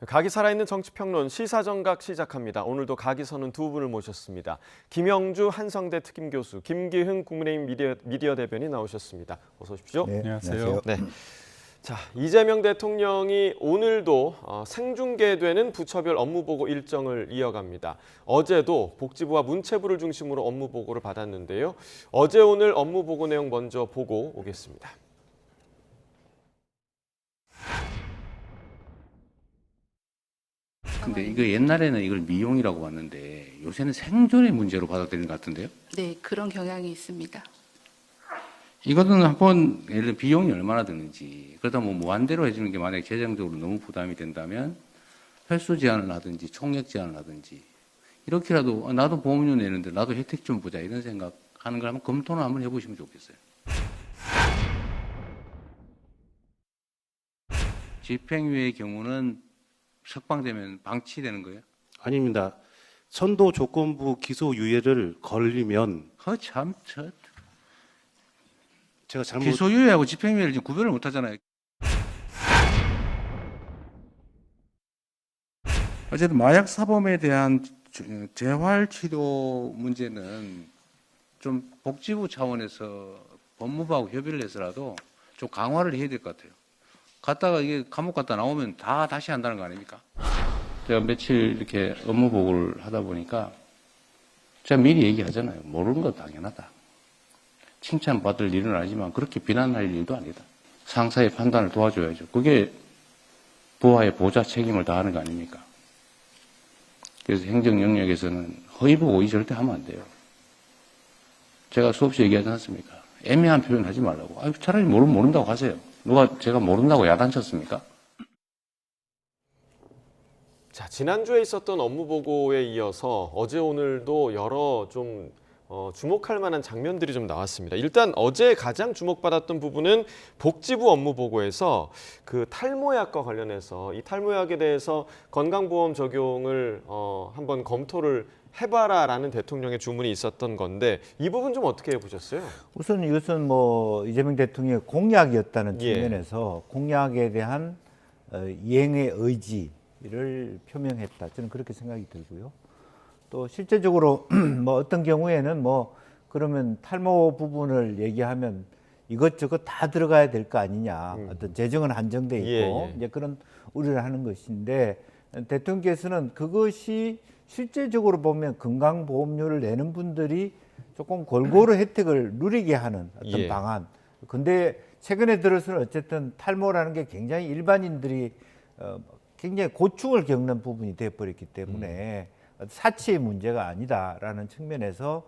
각이 살아있는 정치평론 시사정각 시작합니다. 오늘도 각이 서는 두 분을 모셨습니다. 김영주 한성대 특임교수, 김기흥 국민의힘 미디어 대변인 나오셨습니다. 어서 오십시오. 네, 안녕하세요. 네. 자, 이재명 대통령이 오늘도 생중계되는 부처별 업무보고 일정을 이어갑니다. 어제도 복지부와 문체부를 중심으로 업무보고를 받았는데요. 어제 오늘 업무보고 내용 먼저 보고 오겠습니다. 근데 이거 옛날에는 이걸 미용이라고 봤는데 요새는 생존의 문제로 받아들이는 것 같은데요? 네, 그런 경향이 있습니다. 이거는 한번 예를 들어 비용이 얼마나 드는지 그러다 뭐 무한대로 해주는 게 만약에 재정적으로 너무 부담이 된다면 횟수 제한을 하든지 총액 제한을 하든지 이렇게라도 나도 보험료 내는데 나도 혜택 좀 보자 이런 생각하는 걸 한번 검토를 한번 해보시면 좋겠어요. 집행유예의 경우는 석방되면 방치되는 거예요? 아닙니다. 선도 조건부 기소유예를 걸리면 참 제가 잘못 기소유예하고 집행유예를 지금 구별을 못 하잖아요. 어쨌든 마약 사범에 대한 재활 치료 문제는 좀 복지부 차원에서 법무부하고 협의를 해서라도 좀 강화를 해야 될 것 같아요. 갔다가 이게 감옥 갔다 나오면 다 다시 한다는 거 아닙니까? 제가 며칠 이렇게 업무 보고를 하다 보니까 제가 미리 얘기하잖아요. 모르는 건 당연하다. 칭찬받을 일은 아니지만 그렇게 비난할 일도 아니다. 상사의 판단을 도와줘야죠. 그게 부하의 보좌 책임을 다하는 거 아닙니까? 그래서 행정 영역에서는 허위보고 오이 절대 하면 안 돼요. 제가 수없이 얘기하지 않습니까? 애매한 표현 하지 말라고. 차라리 모른다고 하세요. 누가 제가 모른다고 야단쳤습니까? 자, 지난주에 있었던 업무보고에 이어서 어제 오늘도 여러 좀 주목할 만한 장면들이 좀 나왔습니다. 일단 어제 가장 주목받았던 부분은 복지부 업무보고에서 그 탈모약과 관련해서 이 탈모약에 대해서 건강보험 적용을 한번 검토를 해봐라라는 대통령의 주문이 있었던 건데 이 부분 좀 어떻게 보셨어요? 우선 이것은 뭐 이재명 대통령의 공약이었다는 측면에서 공약에 대한 이행의 의지를 표명했다. 저는 그렇게 생각이 들고요. 또 실제적으로 뭐 어떤 경우에는 뭐 그러면 탈모 부분을 얘기하면 이것저것 다 들어가야 될 거 아니냐. 어떤 재정은 한정돼 있고 이제 그런 우려를 하는 것인데 대통령께서는 그것이 실제적으로 보면 건강보험료를 내는 분들이 조금 골고루 혜택을 누리게 하는 어떤 방안. 근데 최근에 들어서는 어쨌든 탈모라는 게 굉장히 일반인들이 굉장히 고충을 겪는 부분이 되어버렸기 때문에 사치의 문제가 아니다라는 측면에서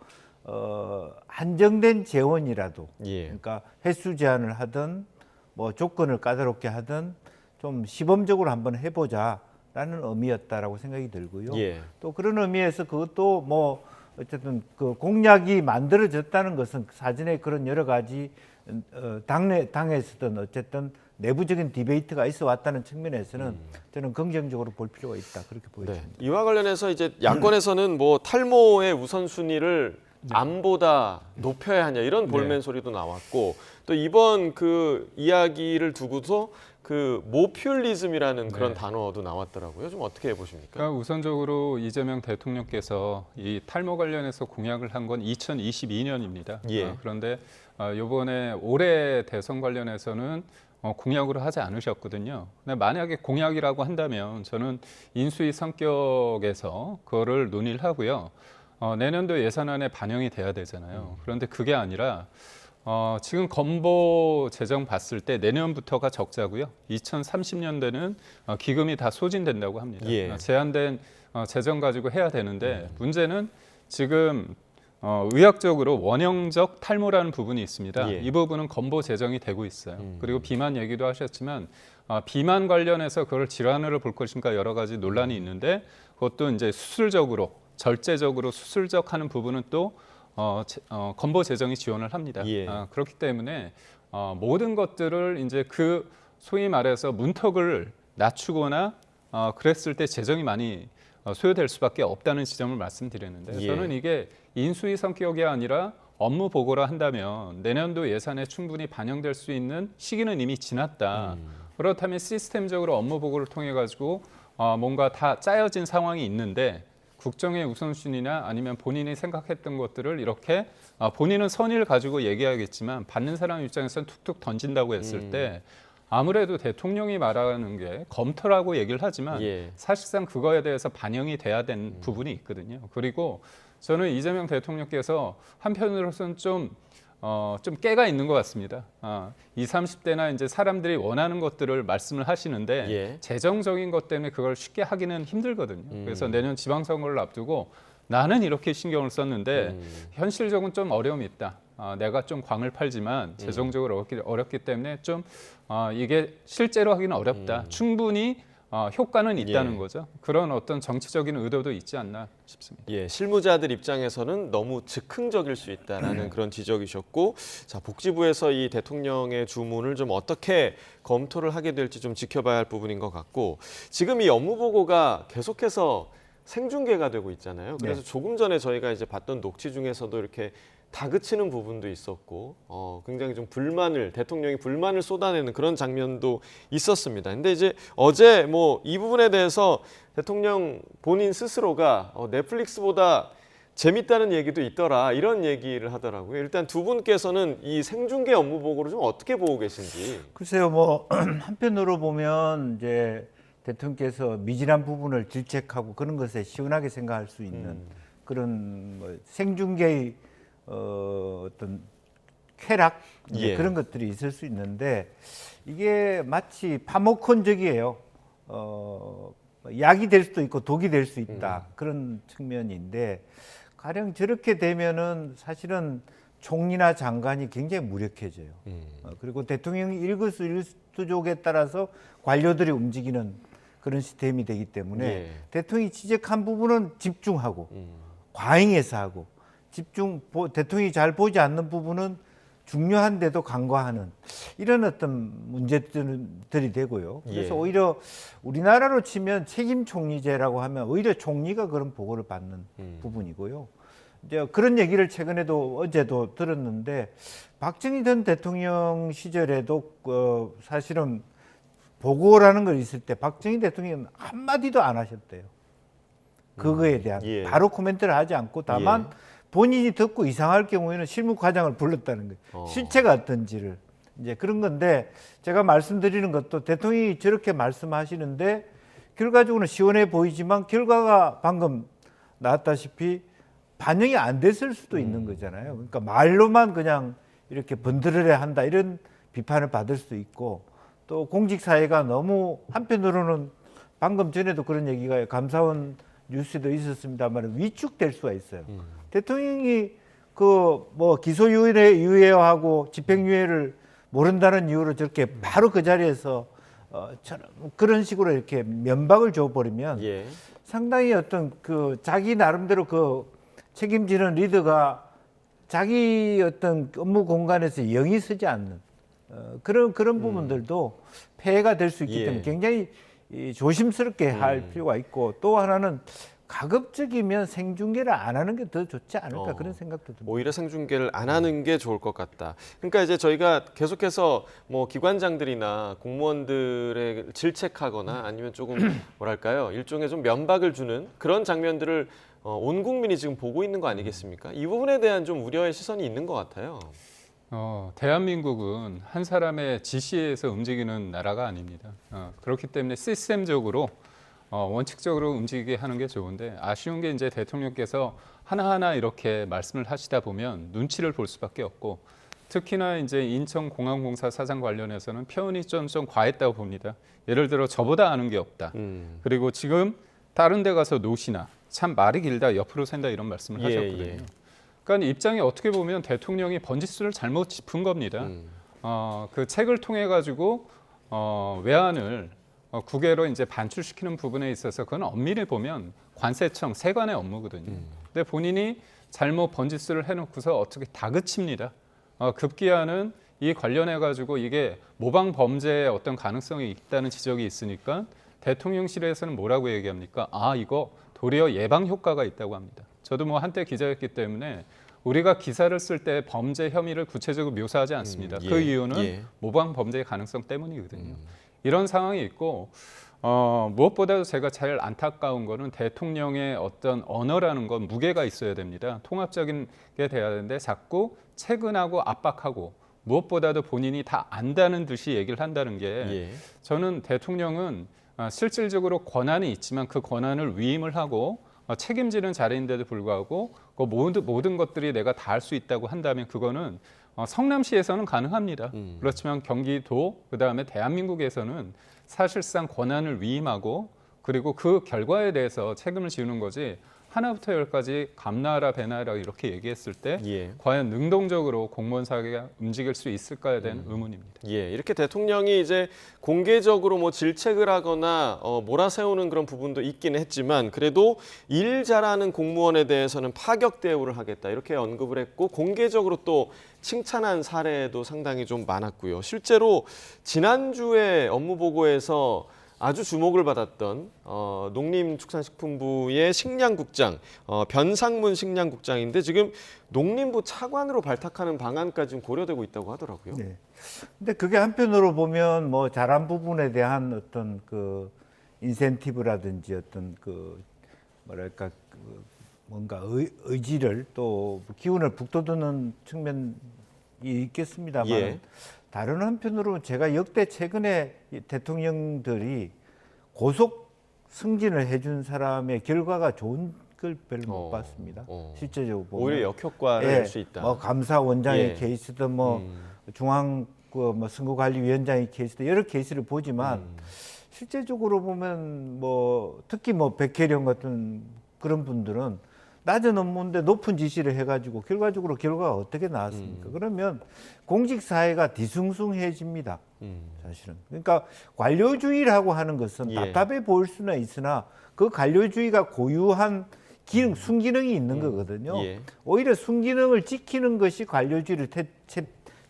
한정된 재원이라도 그러니까 횟수 제한을 하든 뭐 조건을 까다롭게 하든 좀 시범적으로 한번 해보자. 라는 의미였다라고 생각이 들고요. 또 그런 의미에서 그것도 뭐 어쨌든 그 공약이 만들어졌다는 것은 사전에 그런 여러 가지 당에서든 어쨌든 내부적인 디베이트가 있어 왔다는 측면에서는 저는 긍정적으로 볼 필요가 있다 그렇게 보여집니다. 이와 관련해서 이제 야권에서는 뭐 탈모의 우선순위를 암보다 높여야 하냐 이런 볼멘 소리도 나왔고 또 이번 그 이야기를 두고서 그 모퓰리즘이라는 그런 단어도 나왔더라고요. 좀 어떻게 보십니까? 그러니까 우선적으로 이재명 대통령께서 이 탈모 관련해서 공약을 한 건 2022년입니다. 그런데 이번에 올해 대선 관련해서는 공약으로 하지 않으셨거든요. 근데 만약에 공약이라고 한다면 저는 인수위 성격에서 그거를 논의를 하고요. 내년도 예산안에 반영이 돼야 되잖아요. 그런데 그게 아니라 지금 건보 재정 봤을 때 내년부터가 적자고요. 2030년대는 기금이 다 소진된다고 합니다. 제한된 재정 가지고 해야 되는데 문제는 지금 의학적으로 원형적 탈모라는 부분이 있습니다. 이 부분은 건보 재정이 되고 있어요. 그리고 비만 얘기도 하셨지만 비만 관련해서 그걸 질환으로 볼 것인가 여러 가지 논란이 있는데 그것도 이제 수술적으로 절제적으로 수술적 하는 부분은 또 건보 재정이 지원을 합니다. 그렇기 때문에 모든 것들을 이제 그 소위 말해서 문턱을 낮추거나 그랬을 때 재정이 많이 소요될 수밖에 없다는 지점을 말씀드렸는데 저는 이게 인수위 성격이 아니라 업무 보고라 한다면 내년도 예산에 충분히 반영될 수 있는 시기는 이미 지났다. 그렇다면 시스템적으로 업무 보고를 통해 가지고 뭔가 다 짜여진 상황이 있는데 국정의 우선순위나 아니면 본인이 생각했던 것들을 이렇게 본인은 선의를 가지고 얘기하겠지만 받는 사람 입장에서는 툭툭 던진다고 했을 때 아무래도 대통령이 말하는 게 검토라고 얘기를 하지만 사실상 그거에 대해서 반영이 돼야 되는 부분이 있거든요. 그리고 저는 이재명 대통령께서 한편으로서는 좀 깨가 있는 것 같습니다. 20, 30대나 이제 사람들이 원하는 것들을 말씀을 하시는데 재정적인 것 때문에 그걸 쉽게 하기는 힘들거든요. 그래서 내년 지방선거를 앞두고 나는 이렇게 신경을 썼는데 현실적으로는 좀 어려움이 있다. 내가 좀 광을 팔지만 재정적으로 어렵기 때문에 좀 이게 실제로 하기는 어렵다. 충분히 효과는 있다는 거죠. 그런 어떤 정치적인 의도도 있지 않나 싶습니다. 실무자들 입장에서는 너무 즉흥적일 수 있다라는 그런 지적이셨고, 자, 복지부에서 이 대통령의 주문을 좀 어떻게 검토를 하게 될지 좀 지켜봐야 할 부분인 것 같고, 지금 이 업무 보고가 계속해서 생중계가 되고 있잖아요. 그래서 조금 전에 저희가 이제 봤던 녹취 중에서도 이렇게 다그치는 부분도 있었고 굉장히 좀 대통령이 불만을 쏟아내는 그런 장면도 있었습니다. 근데 이제 어제 뭐 이 부분에 대해서 대통령 본인 스스로가 넷플릭스보다 재밌다는 얘기도 있더라, 이런 얘기를 하더라고요. 일단 두 분께서는 이 생중계 업무 보고를 좀 어떻게 보고 계신지. 글쎄요, 뭐 한편으로 보면 이제 대통령께서 미진한 부분을 질책하고 그런 것에 시원하게 생각할 수 있는 그런 뭐 생중계의 어떤 쾌락 그런 것들이 있을 수 있는데, 이게 마치 파모콘적이에요. 약이 될 수도 있고 독이 될 수 있다, 그런 측면인데, 가령 저렇게 되면은 사실은 총리나 장관이 굉장히 무력해져요. 그리고 대통령이 일거수일투족에 따라서 관료들이 움직이는 그런 시스템이 되기 때문에 대통령이 지적한 부분은 집중하고 과잉해서 하고, 대통령이 잘 보지 않는 부분은 중요한데도 간과하는 이런 어떤 문제들이 되고요. 그래서 오히려 우리나라로 치면 책임 총리제라고 하면 오히려 총리가 그런 보고를 받는 부분이고요. 이제 그런 얘기를 최근에도 어제도 들었는데, 박정희 전 대통령 시절에도 사실은 보고라는 걸 있을 때 박정희 대통령은 한마디도 안 하셨대요. 그거에 대한 바로 코멘트를 하지 않고 다만 본인이 듣고 이상할 경우에는 실무과장을 불렀다는 거예요. 실체가 어떤지를. 이제 그런 건데, 제가 말씀드리는 것도 대통령이 저렇게 말씀하시는데 결과적으로는 시원해 보이지만 결과가 방금 나왔다시피 반영이 안 됐을 수도 있는 거잖아요. 그러니까 말로만 그냥 이렇게 번들어야 한다, 이런 비판을 받을 수도 있고, 또 공직사회가 너무 한편으로는 방금 전에도 그런 얘기가 감사원 뉴스도 있었습니다만 위축될 수가 있어요. 대통령이 그 뭐 기소유예하고 집행유예를 모른다는 이유로 저렇게 바로 그 자리에서 그런 식으로 이렇게 면박을 줘버리면 상당히 어떤 그 자기 나름대로 그 책임지는 리더가 자기 어떤 업무 공간에서 영이 서지 않는 그런 부분들도 폐해가 될 수 있기 때문에 굉장히 조심스럽게 할 필요가 있고, 또 하나는 가급적이면 생중계를 안 하는 게 더 좋지 않을까, 그런 생각도 듭니다. 오히려 생중계를 안 하는 게 좋을 것 같다. 그러니까 이제 저희가 계속해서 뭐 기관장들이나 공무원들의 질책하거나 아니면 조금 뭐랄까요, 일종의 좀 면박을 주는 그런 장면들을 온 국민이 지금 보고 있는 거 아니겠습니까? 이 부분에 대한 좀 우려의 시선이 있는 것 같아요. 대한민국은 한 사람의 지시에 의해서 움직이는 나라가 아닙니다. 그렇기 때문에 시스템적으로 원칙적으로 움직이게 하는 게 좋은데, 아쉬운 게 이제 대통령께서 하나하나 이렇게 말씀을 하시다 보면 눈치를 볼 수밖에 없고, 특히나 이제 인천공항공사 사장 관련해서는 표현이 좀 과했다고 봅니다. 예를 들어 저보다 아는 게 없다. 그리고 지금 다른 데 가서 노시나 참 말이 길다, 옆으로 샌다, 이런 말씀을 하셨거든요. 그러니까 입장이 어떻게 보면 대통령이 번지수를 잘못 짚은 겁니다. 그 책을 통해 가지고 외환을 국외로 이제 반출시키는 부분에 있어서 그건 엄밀히 보면 관세청 세관의 업무거든요. 근데 본인이 잘못 번지수를 해놓고서 어떻게 다그칩니다. 급기야는 이 관련해 가지고 이게 모방 범죄의 어떤 가능성이 있다는 지적이 있으니까 대통령실에서는 뭐라고 얘기합니까? 이거 도리어 예방 효과가 있다고 합니다. 저도 뭐 한때 기자였기 때문에 우리가 기사를 쓸 때 범죄 혐의를 구체적으로 묘사하지 않습니다. 그 이유는 모방 범죄의 가능성 때문이거든요. 이런 상황이 있고, 무엇보다도 제가 제일 안타까운 거는 대통령의 어떤 언어라는 건 무게가 있어야 됩니다. 통합적인 게 돼야 되는데 자꾸 체근하고 압박하고 무엇보다도 본인이 다 안다는 듯이 얘기를 한다는 게 예. 저는 대통령은 실질적으로 권한이 있지만 그 권한을 위임을 하고 책임지는 자리인데도 불구하고 그 모든 것들이 내가 다 할 수 있다고 한다면 그거는 성남시에서는 가능합니다. 그렇지만 경기도 그다음에 대한민국에서는 사실상 권한을 위임하고 그리고 그 결과에 대해서 책임을 지우는 거지 하나부터 열까지 감나라 배나라 이렇게 얘기했을 때 예. 과연 능동적으로 공무원 사회가 움직일 수 있을까에 대한 의문입니다. 예, 이렇게 대통령이 이제 공개적으로 뭐 질책을 하거나 몰아세우는 그런 부분도 있긴 했지만 그래도 일 잘하는 공무원에 대해서는 파격 대우를 하겠다 이렇게 언급을 했고 공개적으로 또 칭찬한 사례도 상당히 좀 많았고요. 실제로 지난주에 업무 보고에서 아주 주목을 받았던 농림축산식품부의 식량국장, 변상문 식량국장인데 지금 농림부 차관으로 발탁하는 방안까지 좀 고려되고 있다고 하더라고요. 네. 근데 그게 한편으로 보면 뭐 잘한 부분에 대한 어떤 그 인센티브라든지 어떤 그 뭐랄까 그 뭔가 의지를 또 기운을 북돋우는 측면이 있겠습니다만. 예. 다른 한편으로 제가 역대 최근에 대통령들이 고속 승진을 해준 사람의 결과가 좋은 걸 별로 못 봤습니다. 실제적으로 보면 오히려 역효과를 낼 수 있다. 뭐 감사원장의 예. 케이스든 뭐 중앙 뭐 선거관리위원장의 케이스든 여러 케이스를 보지만 실제적으로 보면 뭐 특히 뭐 백혜령 같은 그런 분들은 낮은 업무인데 높은 지시를 해가지고 결과적으로 결과가 어떻게 나왔습니까? 그러면 공직사회가 뒤숭숭해집니다. 사실은. 그러니까 관료주의라고 하는 것은 예. 답답해 보일 수는 있으나 그 관료주의가 고유한 기능, 순기능이 있는 거거든요. 예. 오히려 순기능을 지키는 것이 관료주의를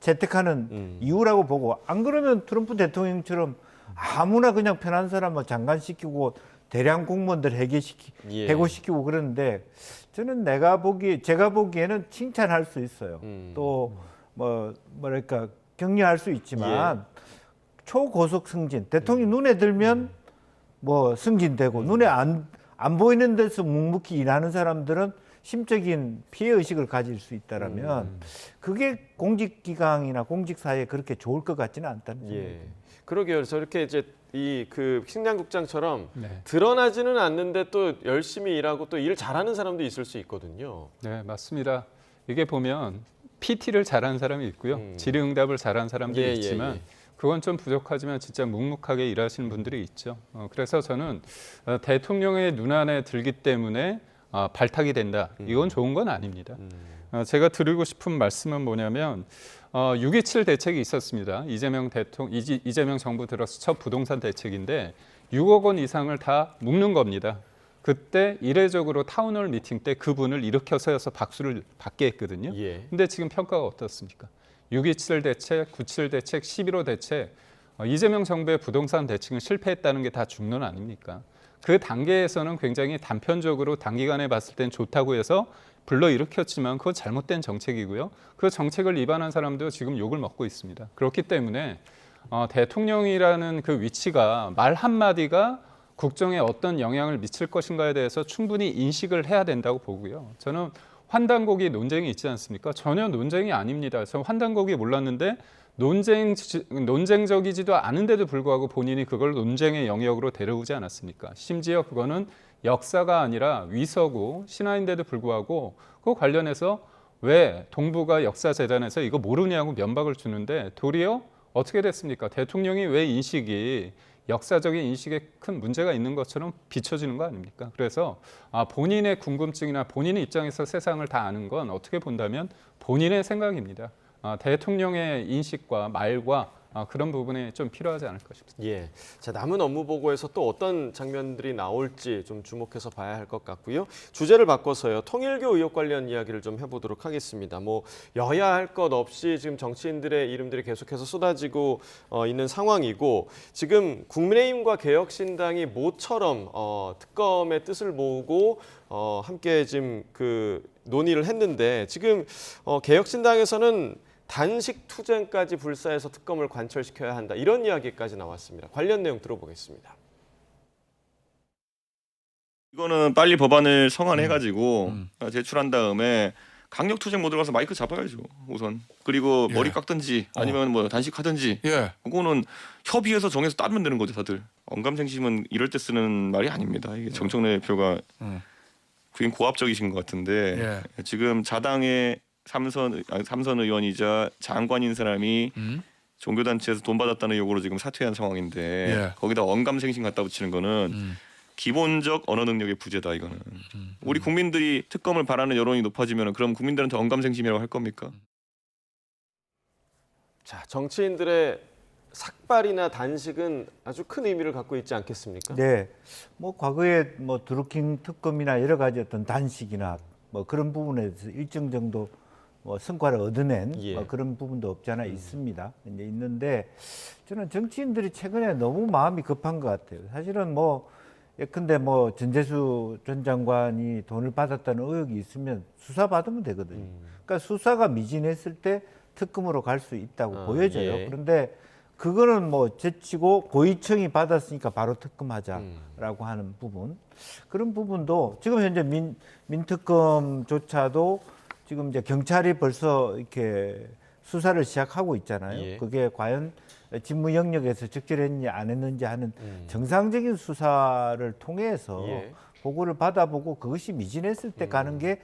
채택하는 이유라고 보고 안 그러면 트럼프 대통령처럼 아무나 그냥 편한 사람 장관시키고 대량 공무원들 해고시키고 그러는데 저는 제가 보기에는 칭찬할 수 있어요. 또 뭐랄까 격려할 수 있지만 초고속 승진 대통령이 눈에 들면 뭐 승진되고 눈에 안 보이는 데서 묵묵히 일하는 사람들은 심적인 피해 의식을 가질 수 있다라면 그게 공직기강이나 공직사회에 그렇게 좋을 것 같지는 않다는 생각이 듭니다. 그러게요. 저렇게 이제 그 식량국장처럼 네. 드러나지는 않는데 또 열심히 일하고 또 일 잘하는 사람도 있을 수 있거든요. 네, 맞습니다. 이게 보면 PT를 잘하는 사람이 있고요. 질의응답을 잘하는 사람들이 예, 있지만 예, 예. 그건 좀 부족하지만 진짜 묵묵하게 일하시는 분들이 있죠. 그래서 저는 대통령의 눈안에 들기 때문에 발탁이 된다. 이건 좋은 건 아닙니다. 제가 드리고 싶은 말씀은 뭐냐면 6.27 대책이 있었습니다. 이재명 정부 들어서 첫 부동산 대책인데 6억 원 이상을 다 묶는 겁니다. 그때 이례적으로 타운홀 미팅 때 그분을 일으켜 세워서 박수를 받게 했거든요. 근데 지금 평가가 어떻습니까? 6.27 대책, 9.7 대책, 11.5 대책, 이재명 정부의 부동산 대책은 실패했다는 게 다 중론 아닙니까? 그 단계에서는 굉장히 단편적으로 단기간에 봤을 땐 좋다고 해서 불러일으켰지만 그건 잘못된 정책이고요. 그 정책을 위반한 사람도 지금 욕을 먹고 있습니다. 그렇기 때문에 대통령이라는 그 위치가 말 한마디가 국정에 어떤 영향을 미칠 것인가에 대해서 충분히 인식을 해야 된다고 보고요. 저는 환단고기 논쟁이 있지 않습니까? 전혀 논쟁이 아닙니다. 저 환단고기 몰랐는데 논쟁적이지도 않은데도 불구하고 본인이 그걸 논쟁의 영역으로 데려오지 않았습니까? 심지어 그거는 역사가 아니라 위서고 신화인데도 불구하고 그 관련해서 왜 동북아 역사재단에서 이거 모르냐고 면박을 주는데 도리어 어떻게 됐습니까? 대통령이 왜 인식이 역사적인 인식에 큰 문제가 있는 것처럼 비춰지는 거 아닙니까? 그래서 본인의 궁금증이나 본인의 입장에서 세상을 다 아는 건 어떻게 본다면 본인의 생각입니다. 대통령의 인식과 말과 그런 부분이 좀 필요하지 않을까 싶습니다. 예. 자, 남은 업무 보고에서 또 어떤 장면들이 나올지 좀 주목해서 봐야 할 것 같고요. 주제를 바꿔서요. 통일교 의혹 관련 이야기를 좀 해보도록 하겠습니다. 뭐 여야 할 것 없이 지금 정치인들의 이름들이 계속해서 쏟아지고 있는 상황이고 지금 국민의힘과 개혁신당이 모처럼 특검의 뜻을 모으고 함께 지금 그 논의를 했는데 지금 개혁신당에서는 단식 투쟁까지 불사해서 특검을 관철시켜야 한다. 이런 이야기까지 나왔습니다. 관련 내용 들어보겠습니다. 이거는 빨리 법안을 성안해가지고 제출한 다음에 강력 투쟁 모드로 가서 마이크 잡아야죠 우선. 그리고 예. 머리 깎든지 아니면 뭐 단식하든지. 예. 그거는 협의해서 정해서 따르면 되는 거죠 다들. 언감생심은 이럴 때 쓰는 말이 아닙니다. 이게 정청래 대표가 굉장히 고압적이신 것 같은데 지금 자당의 삼선 의원이자 장관인 사람이 종교단체에서 돈 받았다는 요구로 지금 사퇴한 상황인데 거기다 언감생심 갖다 붙이는 거는 기본적 언어 능력의 부재다 이거는. 우리 국민들이 특검을 바라는 여론이 높아지면 그럼 국민들한테 언감생심이라고 할 겁니까? 자, 정치인들의 삭발이나 단식은 아주 큰 의미를 갖고 있지 않겠습니까? 네, 뭐 과거에 뭐 드루킹 특검이나 여러 가지 어떤 단식이나 뭐 그런 부분에서 일정 정도 뭐 성과를 얻어낸 뭐 그런 부분도 없지 않아 있습니다. 이제 있는데 저는 정치인들이 최근에 너무 마음이 급한 것 같아요. 사실은 뭐 예컨대 뭐 전재수 전 장관이 돈을 받았다는 의혹이 있으면 수사받으면 되거든요. 그러니까 수사가 미진했을 때 특검으로 갈 수 있다고 보여져요. 그런데 그거는 뭐 제치고 고의청이 받았으니까 바로 특검하자라고 하는 부분. 그런 부분도 지금 현재 민특검조차도 지금 이제 경찰이 벌써 이렇게 수사를 시작하고 있잖아요. 그게 과연 직무 영역에서 적절했는지 안 했는지 하는 정상적인 수사를 통해서 보고를 받아보고 그것이 미진했을 때 가는 게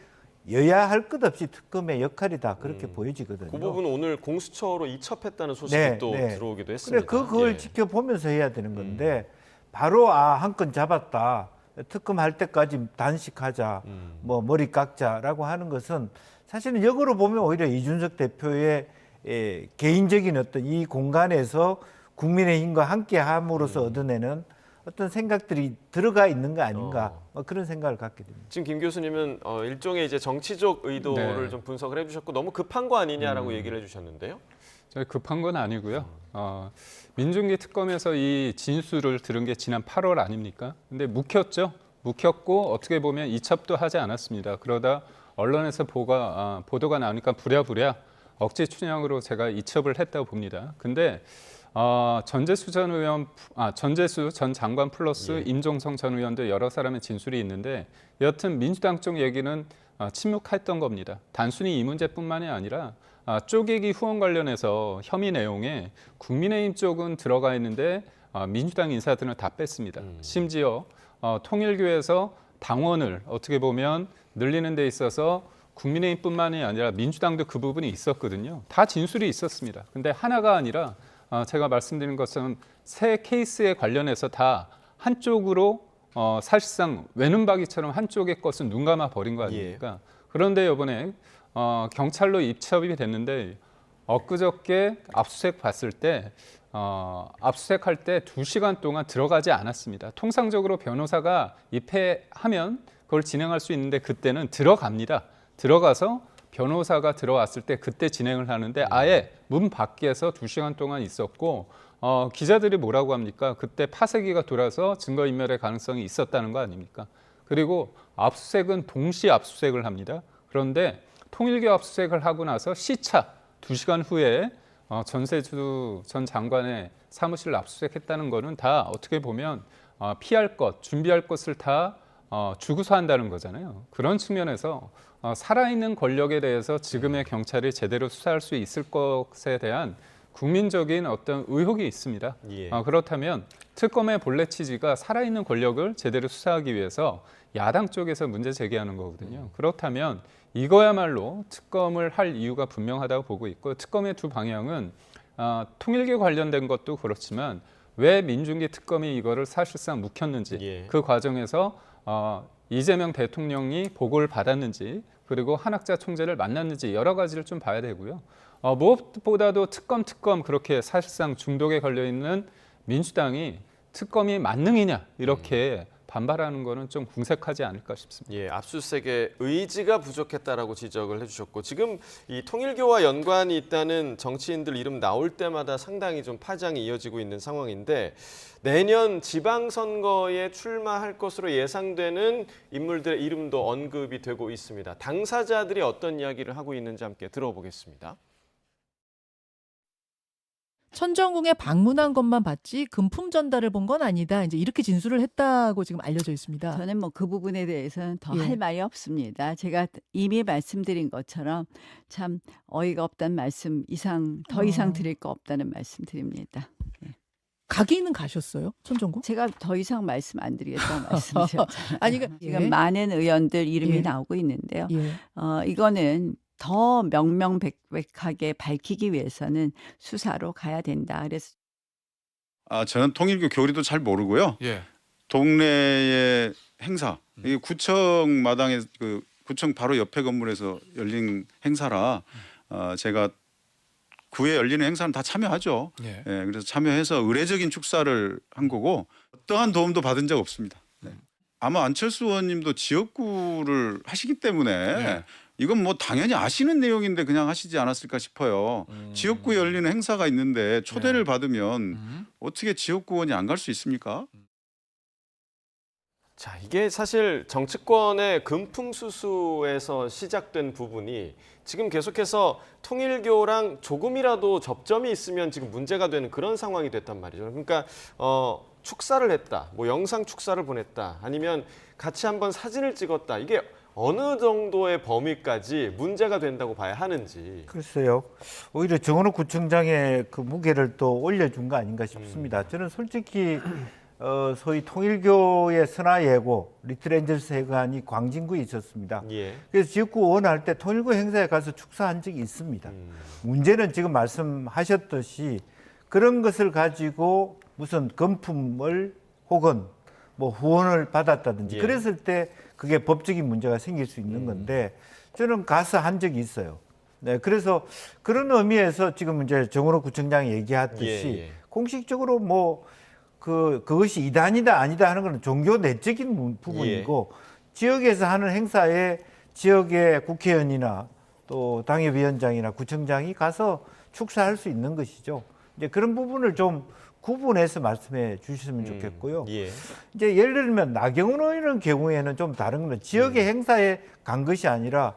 여야 할 것 없이 특검의 역할이다 그렇게 보여지거든요. 그 부분은 오늘 공수처로 이첩했다는 소식이 또 들어오기도 했습니다. 그래, 그걸 지켜보면서 해야 되는 건데 바로 한 건 잡았다. 특검할 때까지 단식하자, 뭐 머리 깎자라고 하는 것은 사실은 역으로 보면 오히려 이준석 대표의 개인적인 어떤 이 공간에서 국민의힘과 함께 함으로써 얻어내는 어떤 생각들이 들어가 있는 거 아닌가 뭐 그런 생각을 갖게 됩니다. 지금 김 교수님은 일종의 이제 정치적 의도를 좀 분석을 해주셨고 너무 급한 거 아니냐라고 얘기를 해주셨는데요. 저희 급한 건 아니고요. 민중기 특검에서 이 진술을 들은 게 지난 8월 아닙니까? 근데 묵혔죠. 묵혔고 어떻게 보면 이첩도 하지 않았습니다. 그러다 언론에서 보도가 나오니까 부랴부랴 억지 춘향으로 제가 이첩을 했다고 봅니다. 근데 전재수 전 장관 플러스 임종성 전 의원도 여러 사람의 진술이 있는데 여튼 민주당 쪽 얘기는 침묵했던 겁니다. 단순히 이 문제뿐만이 아니라 쪼개기 후원 관련해서 혐의 내용에 국민의힘 쪽은 들어가 있는데 민주당 인사들은 다 뺐습니다. 심지어 통일교에서 당원을 어떻게 보면 늘리는 데 있어서 국민의힘뿐만이 아니라 민주당도 그 부분이 있었거든요. 다 진술이 있었습니다. 근데 하나가 아니라 제가 말씀드린 것은 세 케이스에 관련해서 다 한쪽으로 사실상 외눈박이처럼 한쪽의 것은 눈 감아 버린 거 아닙니까? 그런데 이번에 경찰로 입첩이 됐는데 엊그저께 압수수색 봤을 때 압수수색할 때 2시간 동안 들어가지 않았습니다. 통상적으로 변호사가 입회하면 그걸 진행할 수 있는데 그때는 들어갑니다. 들어가서 변호사가 들어왔을 때 그때 진행을 하는데 아예 문 밖에서 2시간 동안 있었고 기자들이 뭐라고 합니까? 그때 파쇄기가 돌아서 증거인멸의 가능성이 있었다는 거 아닙니까? 그리고 압수수색은 동시 압수수색을 합니다. 그런데 통일교 압수수색을 하고 나서 시차 2시간 후에 전세주 전 장관의 사무실을 압수수색했다는 거는 다 어떻게 보면 피할 것, 준비할 것을 다 주고서 한다는 거잖아요. 그런 측면에서 살아있는 권력에 대해서 지금의 경찰이 제대로 수사할 수 있을 것에 대한 국민적인 어떤 의혹이 있습니다. 그렇다면 특검의 본래 취지가 살아있는 권력을 제대로 수사하기 위해서 야당 쪽에서 문제 제기하는 거거든요. 그렇다면 이거야말로 특검을 할 이유가 분명하다고 보고 있고 특검의 두 방향은 통일교 관련된 것도 그렇지만 왜 민중기 특검이 이거를 사실상 묵혔는지 그 과정에서 이재명 대통령이 보고를 받았는지 그리고 한학자 총재를 만났는지 여러 가지를 좀 봐야 되고요. 무엇보다도 특검 그렇게 사실상 중독에 걸려있는 민주당이 특검이 만능이냐 이렇게 반발하는 거는 좀 궁색하지 않을까 싶습니다. 압수수색의 의지가 부족했다라고 지적을 해주셨고 지금 이 통일교와 연관이 있다는 정치인들 이름 나올 때마다 상당히 좀 파장이 이어지고 있는 상황인데 내년 지방선거에 출마할 것으로 예상되는 인물들의 이름도 언급이 되고 있습니다. 당사자들이 어떤 이야기를 하고 있는지 함께 들어보겠습니다. 천정궁에 방문한 것만 봤지 금품 전달을 본 건 아니다. 이제 이렇게 진술을 했다고 지금 알려져 있습니다. 저는 뭐 그 부분에 대해서는 더 예. 할 말이 없습니다. 제가 이미 말씀드린 것처럼 참 어이가 없다는 말씀 이상 더 이상 드릴 거 없다는 말씀 드립니다. 가기는 가셨어요? 천정궁? 제가 더 이상 말씀 안 드리겠다는 말씀드렸잖아요. 아니, 지금 예. 많은 의원들 이름이 예. 나오고 있는데요. 예. 이거는 더 명명백백하게 밝히기 위해서는 수사로 가야 된다. 그래서 저는 통일교 교리도 잘 모르고요. 예. 동네의 행사, 이 구청 마당에 그 구청 바로 옆에 건물에서 열린 행사라 제가 구에 열리는 행사는 다 참여하죠. 예. 예, 그래서 참여해서 의례적인 축사를 한 거고 어떠한 도움도 받은 적 없습니다. 네. 아마 안철수 의원님도 지역구를 하시기 때문에 예. 이건 뭐 당연히 아시는 내용인데 그냥 하시지 않았을까 싶어요. 지역구에 열리는 행사가 있는데 초대를 받으면 어떻게 지역구원이 안 갈 수 있습니까? 자, 이게 사실 정치권의 금품수수에서 시작된 부분이 지금 계속해서 통일교랑 조금이라도 접점이 있으면 지금 문제가 되는 그런 상황이 됐단 말이죠. 그러니까 축사를 했다, 뭐 영상 축사를 보냈다, 아니면 같이 한번 사진을 찍었다. 이게 어느 정도의 범위까지 문제가 된다고 봐야 하는지. 글쎄요. 오히려 정원호 구청장의 그 무게를 또 올려준 거 아닌가 싶습니다. 저는 솔직히 소위 통일교의 선화예고 리틀엔젤스 회관이 광진구에 있었습니다. 예. 그래서 지역구 의원할 때 통일교 행사에 가서 축사한 적이 있습니다. 문제는 지금 말씀하셨듯이 그런 것을 가지고 무슨 금품을 혹은 뭐 후원을 받았다든지 예. 그랬을 때 그게 법적인 문제가 생길 수 있는 건데 저는 가서 한 적이 있어요. 네, 그래서 그런 의미에서 지금 이제 정원호 구청장이 얘기했듯이 예. 공식적으로 뭐 그것이 이단이다 아니다 하는 건 종교 내적인 부분이고 지역에서 하는 행사에 지역의 국회의원이나 또 당협위원장이나 구청장이 가서 축사할 수 있는 것이죠. 이제 그런 부분을 좀 구분해서 말씀해 주셨으면 좋겠고요. 예. 이제 예를 들면 나경원 의원의 경우에는 좀 다른 건 지역의 행사에 간 것이 아니라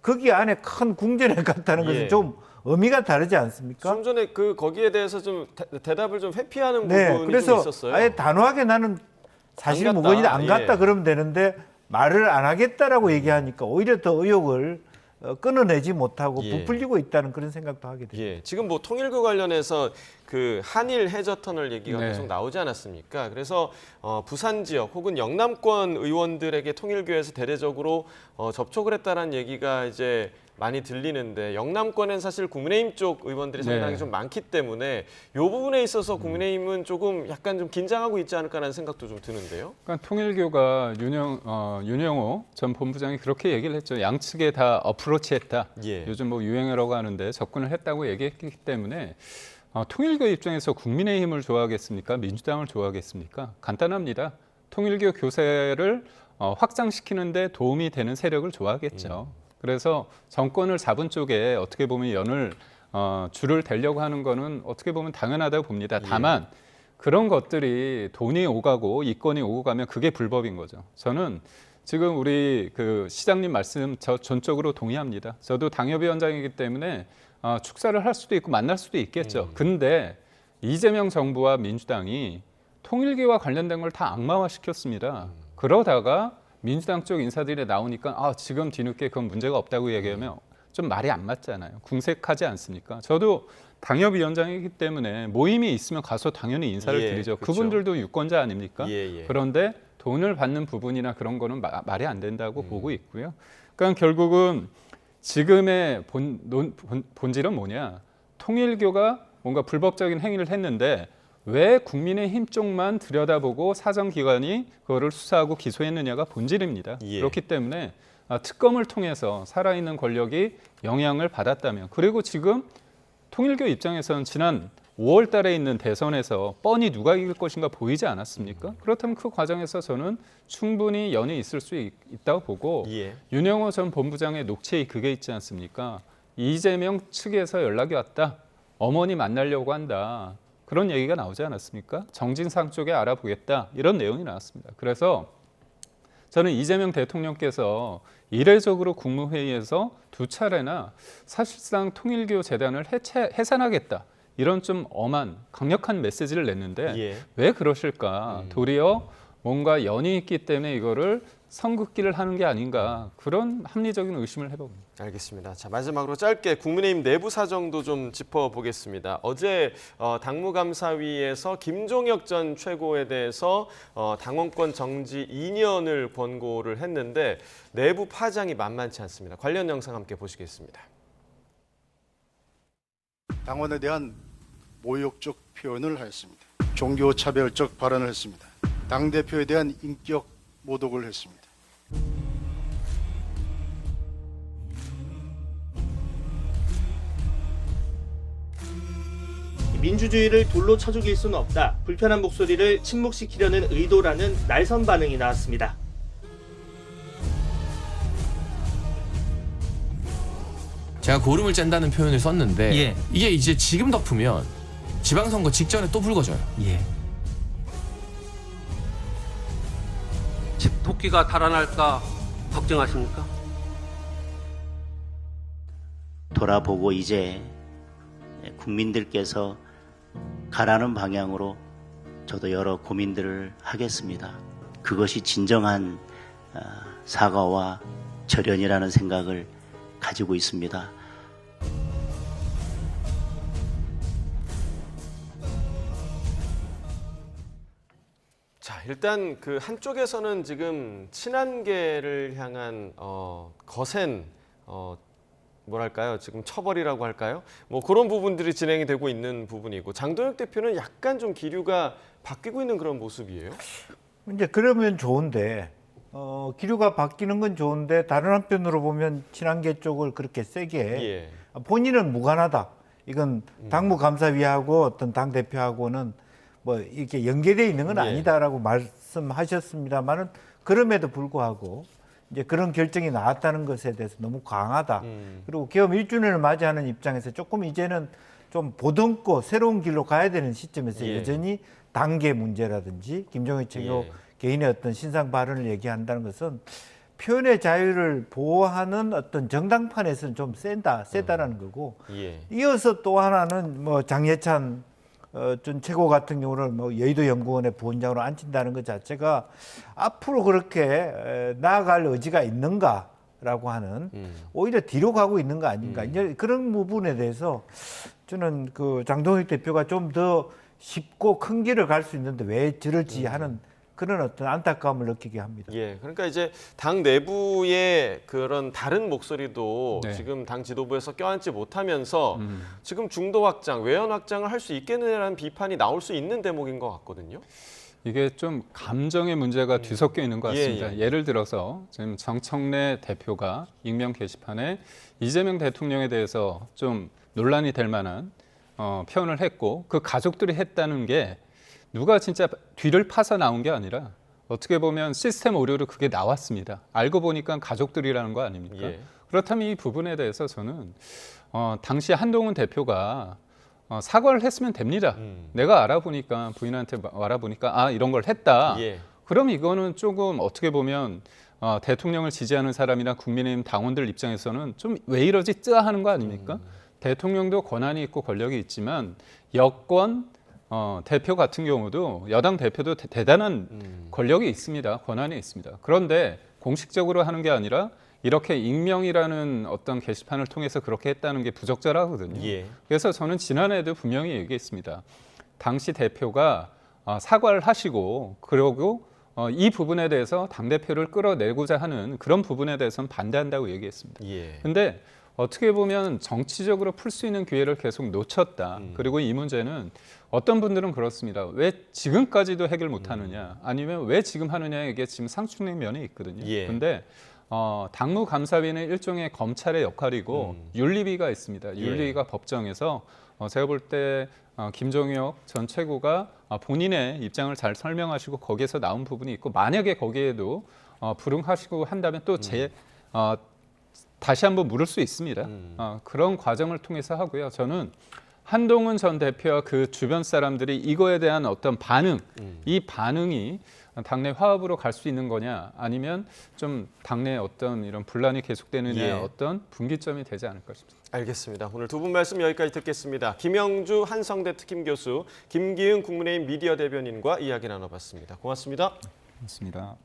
거기 안에 큰 궁전에 갔다는 것은 예. 좀 의미가 다르지 않습니까? 좀 전에 거기에 대해서 좀 대답을 좀 회피하는 네, 부분이 그래서 좀 있었어요. 아예 단호하게 나는 사실 안 갔다. 무건이다 안 갔다 예. 그러면 되는데 말을 안 하겠다라고 얘기하니까 오히려 더 의혹을 끊어내지 못하고 예. 부풀리고 있다는 그런 생각도 하게 됩니다. 예, 지금 뭐 통일교 관련해서 그 한일 해저터널 얘기가 네. 계속 나오지 않았습니까? 그래서 부산 지역 혹은 영남권 의원들에게 통일교에서 대대적으로 접촉을 했다는 얘기가 이제 많이 들리는데 영남권엔 사실 국민의힘 쪽 의원들이 상당히 네. 좀 많기 때문에 이 부분에 있어서 국민의힘은 조금 약간 좀 긴장하고 있지 않을까라는 생각도 좀 드는데요. 그러니까 통일교가 윤영호 전 본부장이 그렇게 얘기를 했죠. 양측에 다 어프로치했다. 예. 요즘 뭐 유행어라고 하는데 접근을 했다고 얘기했기 때문에 통일교 입장에서 국민의힘을 좋아하겠습니까? 민주당을 좋아하겠습니까? 간단합니다. 통일교 교세를 확장시키는 데 도움이 되는 세력을 좋아하겠죠. 그래서 정권을 잡은 쪽에 어떻게 보면 줄을 대려고 하는 거는 어떻게 보면 당연하다고 봅니다. 다만 그런 것들이 돈이 오가고 이권이 오고 가면 그게 불법인 거죠. 저는 지금 우리 그 시장님 말씀 저 전적으로 동의합니다. 저도 당협위원장이기 때문에 축사를 할 수도 있고 만날 수도 있겠죠. 근데 이재명 정부와 민주당이 통일교와 관련된 걸 다 악마화시켰습니다. 그러다가 민주당 쪽 인사들이 나오니까 지금 뒤늦게 그건 문제가 없다고 얘기하면 좀 말이 안 맞잖아요. 궁색하지 않습니까? 저도 당협위원장이기 때문에 모임이 있으면 가서 당연히 인사를 드리죠. 그렇죠. 그분들도 유권자 아닙니까? 예. 그런데 돈을 받는 부분이나 그런 거는 말이 안 된다고 보고 있고요. 그러니까 결국은 지금의 본질은 뭐냐? 통일교가 뭔가 불법적인 행위를 했는데 왜 국민의힘 쪽만 들여다보고 사정기관이 그거를 수사하고 기소했느냐가 본질입니다. 그렇기 때문에 특검을 통해서 살아있는 권력이 영향을 받았다면, 그리고 지금 통일교 입장에서는 지난 5월 달에 있는 대선에서 뻔히 누가 이길 것인가 보이지 않았습니까? 그렇다면 그 과정에서 저는 충분히 연이 있을 수 있다고 보고 윤영호 전 본부장의 녹취에 그게 있지 않습니까? 이재명 측에서 연락이 왔다. 어머니 만나려고 한다. 그런 얘기가 나오지 않았습니까? 정진상 쪽에 알아보겠다. 이런 내용이 나왔습니다. 그래서 저는 이재명 대통령께서 이례적으로 국무회의에서 2차례나 사실상 통일교 재단을 해산하겠다. 이런 좀 엄한 강력한 메시지를 냈는데 예. 왜 그러실까? 도리어 뭔가 연이 있기 때문에 이거를 선긋기를 하는 게 아닌가 그런 합리적인 의심을 해봅니다. 알겠습니다. 자, 마지막으로 짧게 국민의힘 내부 사정도 좀 짚어보겠습니다. 어제 당무감사위에서 김종혁 전 최고에 대해서 당원권 정지 2년을 권고를 했는데 내부 파장이 만만치 않습니다. 관련 영상 함께 보시겠습니다. 당원에 대한 모욕적 표현을 하였습니다. 종교차별적 발언을 했습니다. 당대표에 대한 인격 모독을 했습니다. 민주주의를 돌로 쳐 죽일 수는 없다. 불편한 목소리를 침묵시키려는 의도라는 날선 반응이 나왔습니다. 제가 고름을 짠다는 표현을 썼는데 예. 이게 이제 지금 덮으면 지방선거 직전에 또 불거져요. 예. 토끼가 달아날까 걱정하십니까? 돌아보고 이제 국민들께서 가라는 방향으로 저도 여러 고민들을 하겠습니다. 그것이 진정한 사과와 절연이라는 생각을 가지고 있습니다. 자, 일단 그 한쪽에서는 지금 친한계를 향한 거센 뭐랄까요? 지금 처벌이라고 할까요? 뭐 그런 부분들이 진행이 되고 있는 부분이고 장동혁 대표는 약간 좀 기류가 바뀌고 있는 그런 모습이에요. 이제 그러면 좋은데 기류가 바뀌는 건 좋은데 다른 한편으로 보면 친한계 쪽을 그렇게 세게 본인은 무관하다. 이건 당무감사위하고 어떤 당 대표하고는 뭐 이렇게 연계되어 있는 건 아니다라고 말씀하셨습니다만은 그럼에도 불구하고 이제 그런 결정이 나왔다는 것에 대해서 너무 강하다. 그리고 개업 1주년을 맞이하는 입장에서 조금 이제는 좀 보듬고 새로운 길로 가야 되는 시점에서 여전히 단계 문제라든지 김종혁 최고 개인의 어떤 신상 발언을 얘기한다는 것은 표현의 자유를 보호하는 어떤 정당판에서는 좀 세다라는 거고 이어서 또 하나는 뭐 장예찬 전 최고 같은 경우는 뭐 여의도 연구원의 부원장으로 앉힌다는 것 자체가 앞으로 그렇게 나아갈 의지가 있는가라고 하는 오히려 뒤로 가고 있는 거 아닌가 이제 그런 부분에 대해서 저는 그 장동혁 대표가 좀 더 쉽고 큰 길을 갈 수 있는데 왜 저럴지 하는 그런 어떤 안타까움을 느끼게 합니다. 예, 그러니까 이제 당 내부의 그런 다른 목소리도 지금 당 지도부에서 껴안지 못하면서 지금 중도 확장, 외연 확장을 할 수 있겠느냐라는 비판이 나올 수 있는 대목인 것 같거든요. 이게 좀 감정의 문제가 뒤섞여 있는 것 같습니다. 예를 들어서 지금 정청래 대표가 익명 게시판에 이재명 대통령에 대해서 좀 논란이 될 만한 표현을 했고 그 가족들이 했다는 게 누가 진짜 뒤를 파서 나온 게 아니라 어떻게 보면 시스템 오류로 그게 나왔습니다. 알고 보니까 가족들이라는 거 아닙니까? 그렇다면 이 부분에 대해서 저는 당시 한동훈 대표가 사과를 했으면 됩니다. 내가 알아보니까 부인한테 알아보니까 아 이런 걸 했다. 그럼 이거는 조금 어떻게 보면 대통령을 지지하는 사람이나 국민의힘 당원들 입장에서는 좀 왜 이러지 뜨아하는 거 아닙니까? 대통령도 권한이 있고 권력이 있지만 여권 대표 같은 경우도 여당 대표도 대단한 권력이 있습니다. 권한이 있습니다. 그런데 공식적으로 하는 게 아니라 이렇게 익명이라는 어떤 게시판을 통해서 그렇게 했다는 게 부적절하거든요. 그래서 저는 지난해에도 분명히 얘기했습니다. 당시 대표가 사과를 하시고 그러고 이 부분에 대해서 당대표를 끌어내고자 하는 그런 부분에 대해서는 반대한다고 얘기했습니다. 근데 어떻게 보면 정치적으로 풀 수 있는 기회를 계속 놓쳤다. 그리고 이 문제는 어떤 분들은 그렇습니다. 왜 지금까지도 해결 못하느냐 아니면 왜 지금 하느냐에 이게 지금 상충된 면이 있거든요. 근데 당무감사위는 일종의 검찰의 역할이고 윤리위가 있습니다. 윤리위가 법정에서 제가 볼 때 김종혁 전 최고가 본인의 입장을 잘 설명하시고 거기에서 나온 부분이 있고 만약에 거기에도 불응하시고 한다면 또 다시 한번 물을 수 있습니다. 그런 과정을 통해서 하고요. 저는 한동훈 전 대표와 그 주변 사람들이 이거에 대한 어떤 반응, 이 반응이 당내 화합으로 갈 수 있는 거냐, 아니면 좀 당내 어떤 이런 분란이 계속되느냐, 어떤 분기점이 되지 않을까 싶습니다. 알겠습니다. 오늘 두 분 말씀 여기까지 듣겠습니다. 김영주 한성대 특임 교수, 김기흥 국민의힘 미디어 대변인과 이야기 나눠봤습니다. 고맙습니다. 고맙습니다.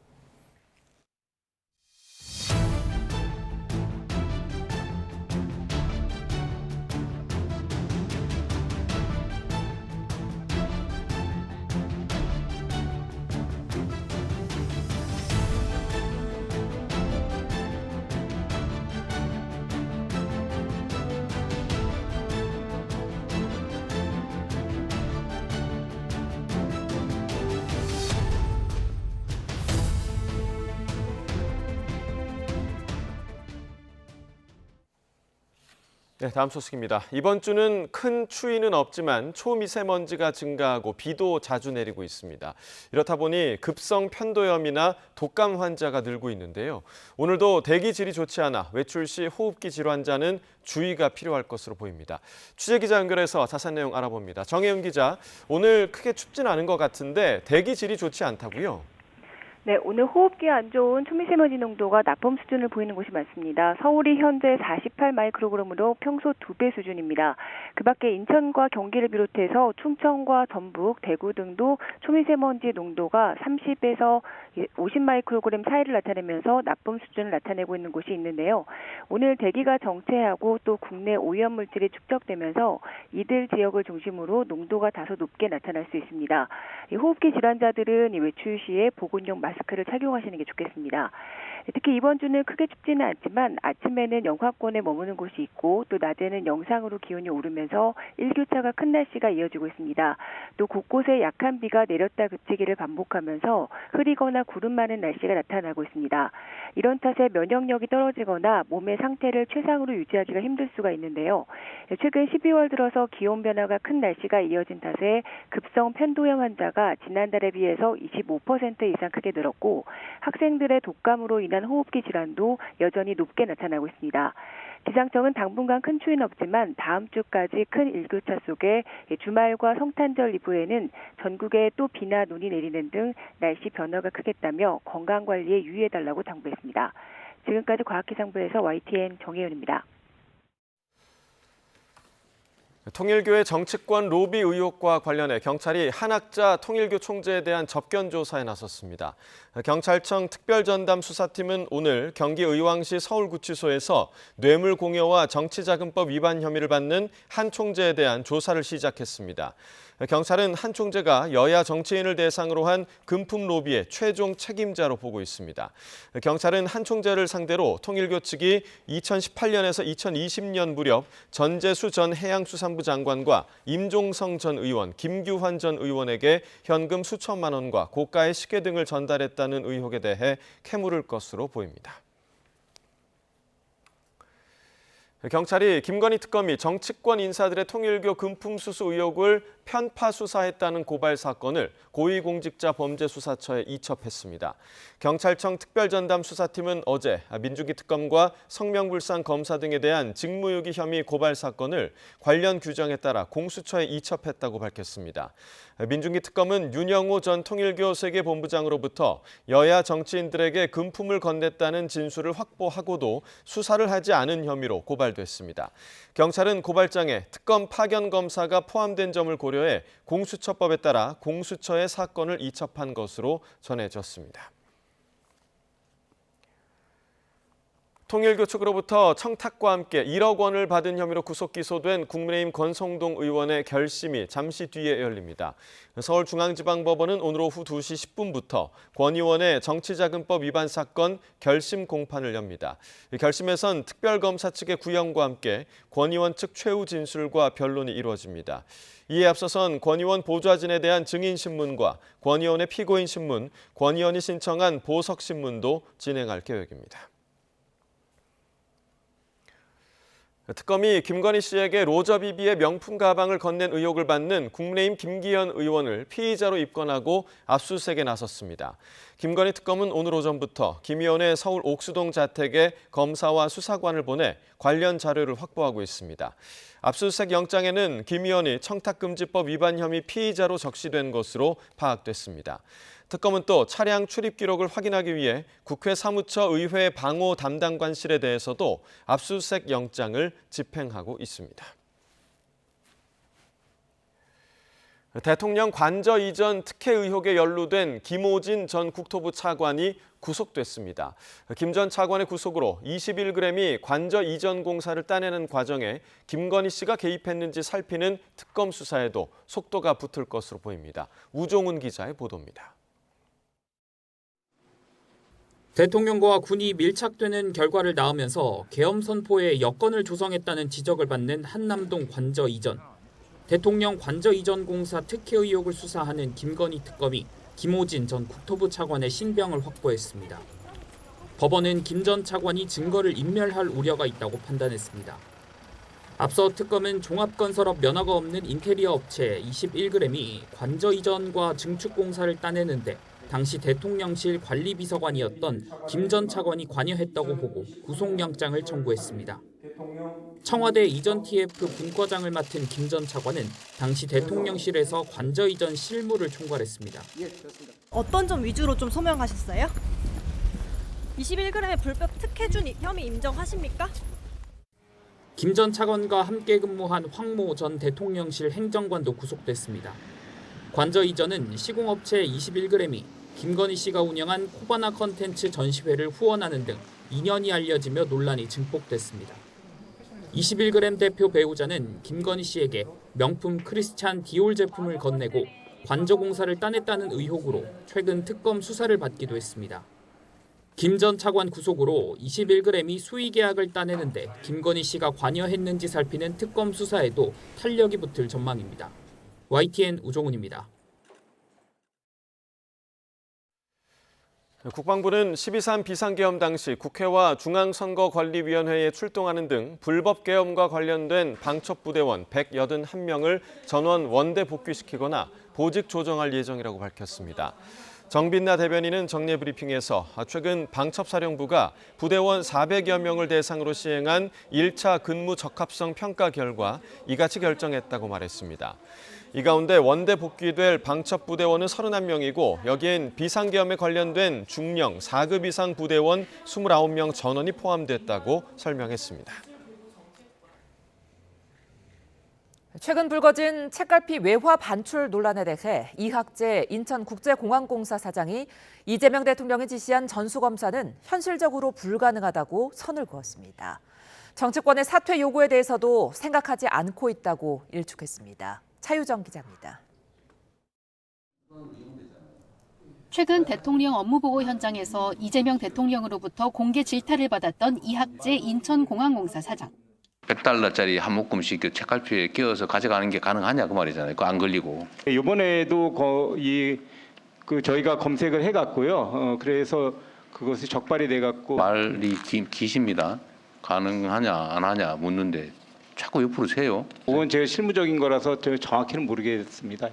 네, 다음 소식입니다. 이번 주는 큰 추위는 없지만 초미세먼지가 증가하고 비도 자주 내리고 있습니다. 이렇다 보니 급성 편도염이나 독감 환자가 늘고 있는데요. 오늘도 대기 질이 좋지 않아 외출 시 호흡기 질환자는 주의가 필요할 것으로 보입니다. 취재기자 연결해서 자세한 내용 알아봅니다. 정혜윤 기자, 오늘 크게 춥진 않은 것 같은데 대기 질이 좋지 않다고요? 네, 오늘 호흡기에 안 좋은 초미세먼지 농도가 나쁨 수준을 보이는 곳이 많습니다. 서울이 현재 48마이크로그램으로 평소 2배 수준입니다. 그 밖에 인천과 경기를 비롯해서 충청과 전북, 대구 등도 초미세먼지 농도가 30에서 50마이크로그램 사이를 나타내면서 나쁨 수준을 나타내고 있는 곳이 있는데요. 오늘 대기가 정체하고 또 국내 오염 물질이 축적되면서 이들 지역을 중심으로 농도가 다소 높게 나타날 수 있습니다. 이 호흡기 질환자들은 이 외출 시에 보건용 마스크를 착용하시는 게 좋겠습니다. 특히 이번 주는 크게 춥지는 않지만 아침에는 영하권에 머무는 곳이 있고 또 낮에는 영상으로 기온이 오르면서 일교차가 큰 날씨가 이어지고 있습니다. 또 곳곳에 약한 비가 내렸다 그치기를 반복하면서 흐리거나 구름 많은 날씨가 나타나고 있습니다. 이런 탓에 면역력이 떨어지거나 몸의 상태를 최상으로 유지하기가 힘들 수가 있는데요. 최근 12월 들어서 기온 변화가 큰 날씨가 이어진 탓에 급성 편도염 환자가 지난달에 비해서 25% 이상 크게 늘었고 학생들의 독감으로 인한 호흡기 질환도 여전히 높게 나타나고 있습니다. 기상청은 당분간 큰 추위는 없지만 다음 주까지 큰 일교차 속에 주말과 성탄절 이후에는 전국에 또 비나 눈이 내리는 등 날씨 변화가 크겠다며 건강관리에 유의해달라고 당부했습니다. 지금까지 과학기상부에서 YTN 정혜윤입니다. 통일교의 정치권 로비 의혹과 관련해 경찰이 한학자 통일교 총재에 대한 접견 조사에 나섰습니다. 경찰청 특별전담 수사팀은 오늘 경기 의왕시 서울구치소에서 뇌물공여와 정치자금법 위반 혐의를 받는 한 총재에 대한 조사를 시작했습니다. 경찰은 한 총재가 여야 정치인을 대상으로 한 금품 로비의 최종 책임자로 보고 있습니다. 경찰은 한 총재를 상대로 통일교 측이 2018년에서 2020년 무렵 전재수 전 해양수산부 장관과 임종성 전 의원, 김규환 전 의원에게 현금 수천만 원과 고가의 시계 등을 전달했다는 의혹에 대해 캐물을 것으로 보입니다. 경찰이 김건희 특검이 정치권 인사들의 통일교 금품 수수 의혹을 편파 수사했다는 고발 사건을 고위공직자범죄수사처에 이첩했습니다. 경찰청 특별전담 수사팀은 어제 민중기 특검과 성명불상 검사 등에 대한 직무유기 혐의 고발 사건을 관련 규정에 따라 공수처에 이첩했다고 밝혔습니다. 민중기 특검은 윤영호 전 통일교 세계본부장으로부터 여야 정치인들에게 금품을 건넸다는 진술을 확보하고도 수사를 하지 않은 혐의로 고발됐습니다. 경찰은 고발장에 특검 파견 검사가 포함된 점을 고려해 공수처법에 따라 공수처에 사건을 이첩한 것으로 전해졌습니다. 통일교 측으로부터 청탁과 함께 1억 원을 받은 혐의로 구속 기소된 국민의힘 권성동 의원의 결심이 잠시 뒤에 열립니다. 서울중앙지방법원은 오늘 오후 2시 10분부터 권 의원의 정치자금법 위반 사건 결심 공판을 엽니다. 결심에선 특별검사 측의 구형과 함께 권 의원 측 최후 진술과 변론이 이루어집니다. 이에 앞서선 권 의원 보좌진에 대한 증인신문과 권 의원의 피고인신문, 권 의원이 신청한 보석신문도 진행할 계획입니다. 특검이 김건희 씨에게 로저비비의 명품 가방을 건넨 의혹을 받는 국민의힘 김기현 의원을 피의자로 입건하고 압수수색에 나섰습니다. 김건희 특검은 오늘 오전부터 김 의원의 서울 옥수동 자택에 검사와 수사관을 보내 관련 자료를 확보하고 있습니다. 압수수색 영장에는 김 의원이 청탁금지법 위반 혐의 피의자로 적시된 것으로 파악됐습니다. 특검은 또 차량 출입 기록을 확인하기 위해 국회 사무처 의회 방호 담당관실에 대해서도 압수수색 영장을 집행하고 있습니다. 대통령 관저 이전 특혜 의혹에 연루된 김오진 전 국토부 차관이 구속됐습니다. 김 전 차관의 구속으로 21g이 관저 이전 공사를 따내는 과정에 김건희 씨가 개입했는지 살피는 특검 수사에도 속도가 붙을 것으로 보입니다. 우종훈 기자의 보도입니다. 대통령과 군이 밀착되는 결과를 낳으면서 계엄 선포에 여건을 조성했다는 지적을 받는 한남동 관저 이전. 대통령 관저 이전 공사 특혜 의혹을 수사하는 김건희 특검이 김오진 전 국토부 차관의 신병을 확보했습니다. 법원은 김 전 차관이 증거를 인멸할 우려가 있다고 판단했습니다. 앞서 특검은 종합건설업 면허가 없는 인테리어 업체 21g이 관저 이전과 증축 공사를 따내는데 당시 대통령실 관리비서관이었던 김 전 차관이 관여했다고 보고 구속영장을 청구했습니다. 청와대 이전 TF 분과장을 맡은 김 전 차관은 당시 대통령실에서 관저 이전 실무를 총괄했습니다. 어떤 점 위주로 좀 소명하셨어요? 21g의 불법 특혜 준 혐의 인정하십니까? 김 전 차관과 함께 근무한 황모 전 대통령실 행정관도 구속됐습니다. 관저 이전은 시공업체 21g이 김건희 씨가 운영한 코바나 컨텐츠 전시회를 후원하는 등 인연이 알려지며 논란이 증폭됐습니다. 21g 대표 배우자는 김건희 씨에게 명품 크리스찬 디올 제품을 건네고 관저 공사를 따냈다는 의혹으로 최근 특검 수사를 받기도 했습니다. 김 전 차관 구속으로 21g이 수의 계약을 따내는데 김건희 씨가 관여했는지 살피는 특검 수사에도 탄력이 붙을 전망입니다. YTN 우종훈입니다. 국방부는 12.3 비상계엄 당시 국회와 중앙선거관리위원회에 출동하는 등 불법 계엄과 관련된 방첩부대원 181명을 전원 원대 복귀시키거나 보직 조정할 예정이라고 밝혔습니다. 정빈나 대변인은 정례 브리핑에서 최근 방첩사령부가 부대원 400여 명을 대상으로 시행한 1차 근무 적합성 평가 결과 이같이 결정했다고 말했습니다. 이 가운데 원대 복귀될 방첩부대원은 31명이고 여기엔 비상계엄에 관련된 중령 4급 이상 부대원 29명 전원이 포함됐다고 설명했습니다. 최근 불거진 책갈피 외화 반출 논란에 대해 이학재 인천국제공항공사 사장이 이재명 대통령이 지시한 전수검사는 현실적으로 불가능하다고 선을 그었습니다. 정치권의 사퇴 요구에 대해서도 생각하지 않고 있다고 일축했습니다. 차유정 기자입니다. 최근 대통령 업무보고 현장에서 이재명 대통령으로부터 공개 질타를 받았던 이학재 인천공항공사 사장. $100짜리 한 묶음씩 책갈피에 끼워서 가져가는 게 가능하냐 그 말이잖아요. 그거 안 걸리고. 이번에도 저희가 검색을 해갔고요. 그래서 그것이 적발이 돼갖고 말이 기십니다. 가능하냐 안 하냐 묻는데 자꾸 옆으로 세요. 그건 제가 실무적인 거라서 정확히는 모르겠습니다.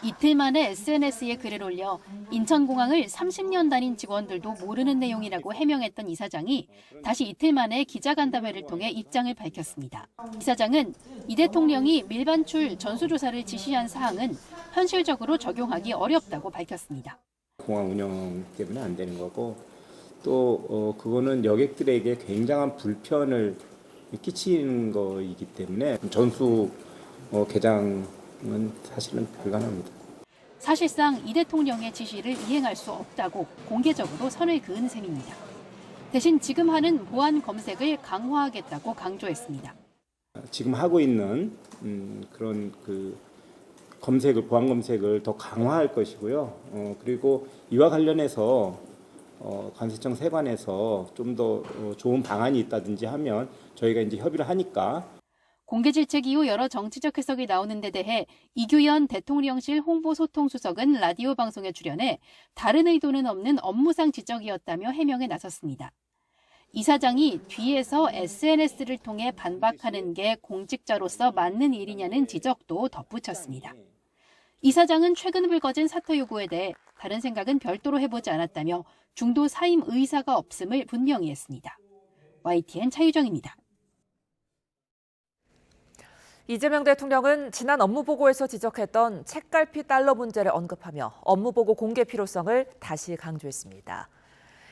이틀 만에 SNS에 글을 올려 인천공항을 30년 다닌 직원들도 모르는 내용이라고 해명했던 이 사장이 다시 이틀 만에 기자간담회를 통해 입장을 밝혔습니다. 이 사장은 이 대통령이 밀반출 전수조사를 지시한 사항은 현실적으로 적용하기 어렵다고 밝혔습니다. 공항 운영 때문에 안 되는 거고 또 그거는 여객들에게 굉장한 불편을 끼치는 거이기 때문에 전수 개장은 사실은 불가능합니다. 사실상 이 대통령의 지시를 이행할 수 없다고 공개적으로 선을 그은 셈입니다. 대신 지금 하는 보안 검색을 강화하겠다고 강조했습니다. 지금 하고 있는 그런 보안 검색을 더 강화할 것이고요. 그리고 이와 관련해서 관세청 세관에서 좀 더 좋은 방안이 있다든지 하면 저희가 이제 협의를 하니까. 공개질책 이후 여러 정치적 해석이 나오는 데 대해 이규현 대통령실 홍보소통수석은 라디오 방송에 출연해 다른 의도는 없는 업무상 지적이었다며 해명에 나섰습니다. 이 사장이 뒤에서 SNS를 통해 반박하는 게 공직자로서 맞는 일이냐는 지적도 덧붙였습니다. 이 사장은 최근 불거진 사퇴 요구에 대해 다른 생각은 별도로 해보지 않았다며 중도 사임 의사가 없음을 분명히 했습니다. YTN 차유정입니다. 이재명 대통령은 지난 업무보고에서 지적했던 책갈피 달러 문제를 언급하며 업무보고 공개 필요성을 다시 강조했습니다.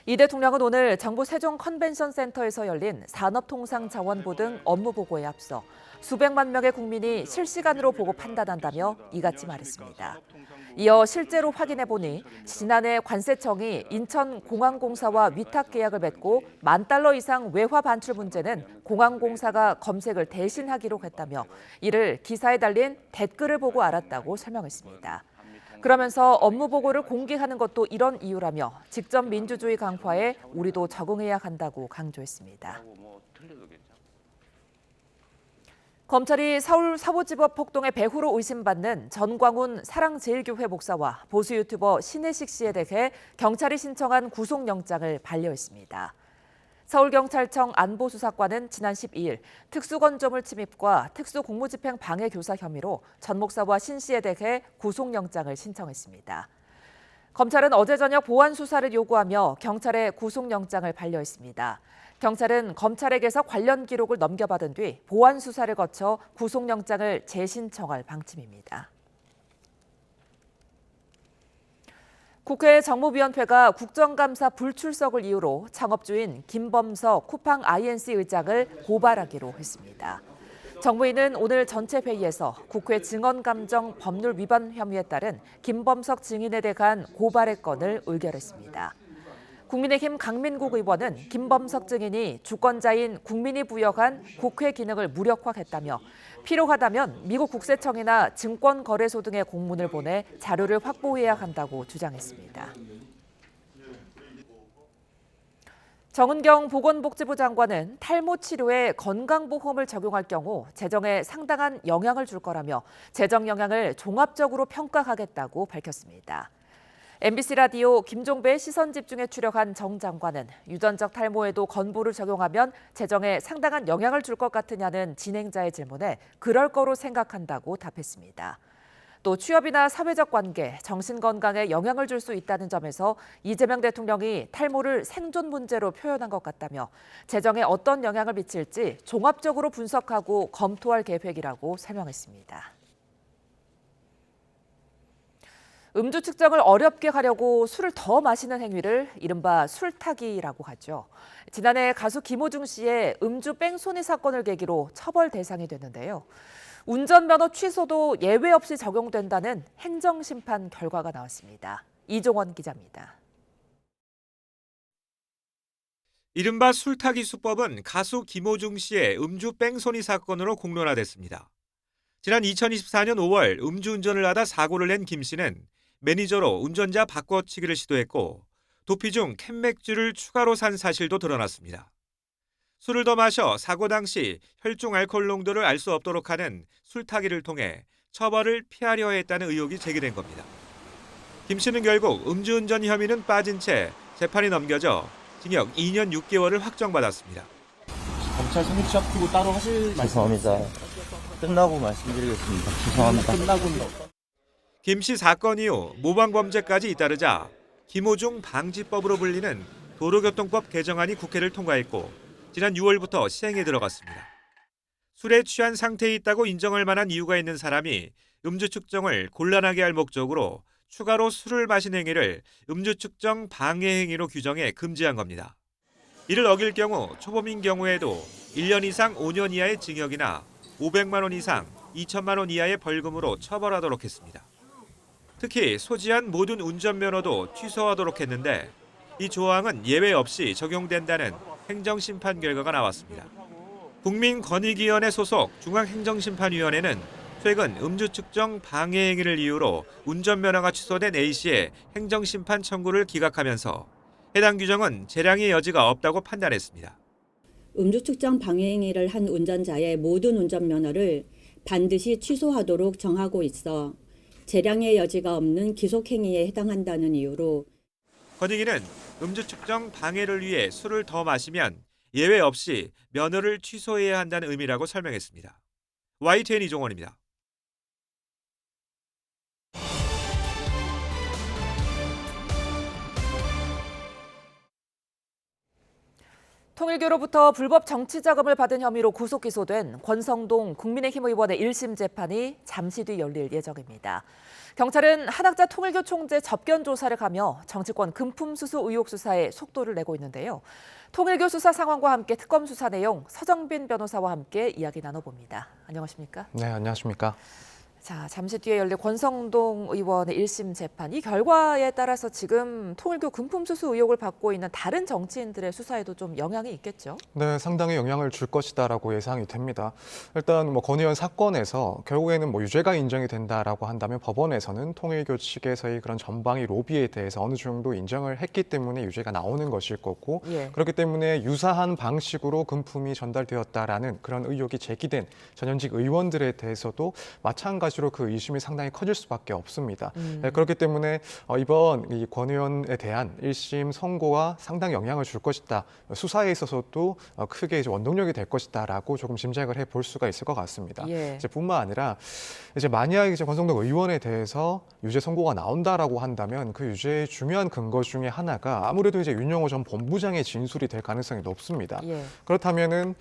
이 대통령은 오늘 정부 세종 컨벤션 센터에서 열린 산업통상자원부 등 업무보고에 앞서 수백만 명의 국민이 실시간으로 보고 판단한다며 이같이 말했습니다. 이어 실제로 확인해보니 지난해 관세청이 인천공항공사와 위탁 계약을 맺고 $10,000 이상 외화 반출 문제는 공항공사가 검색을 대신하기로 했다며 이를 기사에 달린 댓글을 보고 알았다고 설명했습니다. 그러면서 업무 보고를 공개하는 것도 이런 이유라며 직접 민주주의 강화에 우리도 적응해야 한다고 강조했습니다. 검찰이 서울 서부지법 폭동의 배후로 의심받는 전광훈 사랑제일교회 목사와 보수 유튜버 신혜식 씨에 대해 경찰이 신청한 구속영장을 반려했습니다. 서울경찰청 안보수사과는 지난 12일 특수건조물 침입과 특수공무집행 방해 교사 혐의로 전 목사와 신 씨에 대해 구속영장을 신청했습니다. 검찰은 어제 저녁 보완 수사를 요구하며 경찰에 구속영장을 반려했습니다. 경찰은 검찰에게서 관련 기록을 넘겨받은 뒤 보완 수사를 거쳐 구속영장을 재신청할 방침입니다. 국회 정무위원회가 국정감사 불출석을 이유로 창업주인 김범석 쿠팡 INC 의장을 고발하기로 했습니다. 정무위는 오늘 전체 회의에서 국회 증언감정 법률 위반 혐의에 따른 김범석 증인에 대한 고발의 건을 의결했습니다. 국민의힘 강민국 의원은 김범석 증인이 주권자인 국민이 부여한 국회 기능을 무력화했다며 필요하다면 미국 국세청이나 증권거래소 등의 공문을 보내 자료를 확보해야 한다고 주장했습니다. 정은경 보건복지부 장관은 탈모 치료에 건강보험을 적용할 경우 재정에 상당한 영향을 줄 거라며 재정 영향을 종합적으로 평가하겠다고 밝혔습니다. MBC 라디오 김종배의 시선집중에 출연한 정 장관은 유전적 탈모에도 건보를 적용하면 재정에 상당한 영향을 줄 것 같으냐는 진행자의 질문에 그럴 거로 생각한다고 답했습니다. 또 취업이나 사회적 관계, 정신건강에 영향을 줄 수 있다는 점에서 이재명 대통령이 탈모를 생존 문제로 표현한 것 같다며 재정에 어떤 영향을 미칠지 종합적으로 분석하고 검토할 계획이라고 설명했습니다. 음주 측정을 어렵게 하려고 술을 더 마시는 행위를 이른바 술타기라고 하죠. 지난해 가수 김호중 씨의 음주 뺑소니 사건을 계기로 처벌 대상이 됐는데요. 운전면허 취소도 예외 없이 적용된다는 행정심판 결과가 나왔습니다. 이종원 기자입니다. 이른바 술타기 수법은 가수 김호중 씨의 음주 뺑소니 사건으로 공론화됐습니다. 지난 2024년 5월 음주운전을 하다 사고를 낸 김 씨는 매니저로 운전자 바꿔치기를 시도했고 도피 중 캔맥주를 추가로 산 사실도 드러났습니다. 술을 더 마셔 사고 당시 혈중 알코올 농도를 알 수 없도록 하는 술타기를 통해 처벌을 피하려 했다는 의혹이 제기된 겁니다. 김 씨는 결국 음주운전 혐의는 빠진 채 재판이 넘겨져 징역 2년 6개월을 확정받았습니다. 검찰 성립 시작하고 따로 하실 죄송합니다. 끝나고 말씀드리겠습니다. 죄송합니다. 김 씨 사건 이후 모방범죄까지 잇따르자 김호중 방지법으로 불리는 도로교통법 개정안이 국회를 통과했고 지난 6월부터 시행에 들어갔습니다. 술에 취한 상태에 있다고 인정할 만한 이유가 있는 사람이 음주 측정을 곤란하게 할 목적으로 추가로 술을 마신 행위를 음주 측정 방해 행위로 규정해 금지한 겁니다. 이를 어길 경우 초범인 경우에도 1년 이상 5년 이하의 징역이나 500만 원 이상 2천만 원 이하의 벌금으로 처벌하도록 했습니다. 특히 소지한 모든 운전면허도 취소하도록 했는데 이 조항은 예외 없이 적용된다는 행정심판 결과가 나왔습니다. 국민권익위원회 소속 중앙행정심판위원회는 최근 음주 측정 방해 행위를 이유로 운전면허가 취소된 A씨의 행정심판 청구를 기각하면서 해당 규정은 재량의 여지가 없다고 판단했습니다. 음주 측정 방해 행위를 한 운전자의 모든 운전면허를 반드시 취소하도록 정하고 있어 재량의 여지가 없는 기속행위에 해당한다는 이유로 권익위는 음주 측정 방해를 위해 술을 더 마시면 예외 없이 면허를 취소해야 한다는 의미라고 설명했습니다. YTN 이종원입니다. 통일교로부터 불법 정치 자금을 받은 혐의로 구속 기소된 권성동 국민의힘 의원의 1심 재판이 잠시 뒤 열릴 예정입니다. 경찰은 한학자 통일교 총재 접견 조사를 가며 정치권 금품 수수 의혹 수사에 속도를 내고 있는데요. 통일교 수사 상황과 함께 특검 수사 내용 서정빈 변호사와 함께 이야기 나눠봅니다. 안녕하십니까? 네, 안녕하십니까? 자, 잠시 뒤에 열릴 권성동 의원의 1심 재판. 이 결과에 따라서 지금 통일교 금품 수수 의혹을 받고 있는 다른 정치인들의 수사에도 좀 영향이 있겠죠? 네, 상당히 영향을 줄 것이다라고 예상이 됩니다. 일단 권 의원 사건에서 결국에는 유죄가 인정이 된다라고 한다면 법원에서는 통일교 측에서의 그런 전방위 로비에 대해서 어느 정도 인정을 했기 때문에 유죄가 나오는 것일 거고, 그렇기 때문에 유사한 방식으로 금품이 전달되었다라는 그런 의혹이 제기된 전현직 의원들에 대해서도 마찬가지로 그 의심이 상당히 커질 수밖에 없습니다. 네, 그렇기 때문에 이번 이 권 의원에 대한 1심 선고가 상당히 영향을 줄 것이다. 수사에 있어서도 크게 원동력이 될 것이다라고 조금 짐작을 해볼 수가 있을 것 같습니다. 뿐만 아니라 만약 권성동 의원에 대해서 유죄 선고가 나온다라고 한다면 그 유죄의 중요한 근거 중에 하나가 아무래도 윤영호 전 본부장의 진술이 될 가능성이 높습니다. 그렇다면은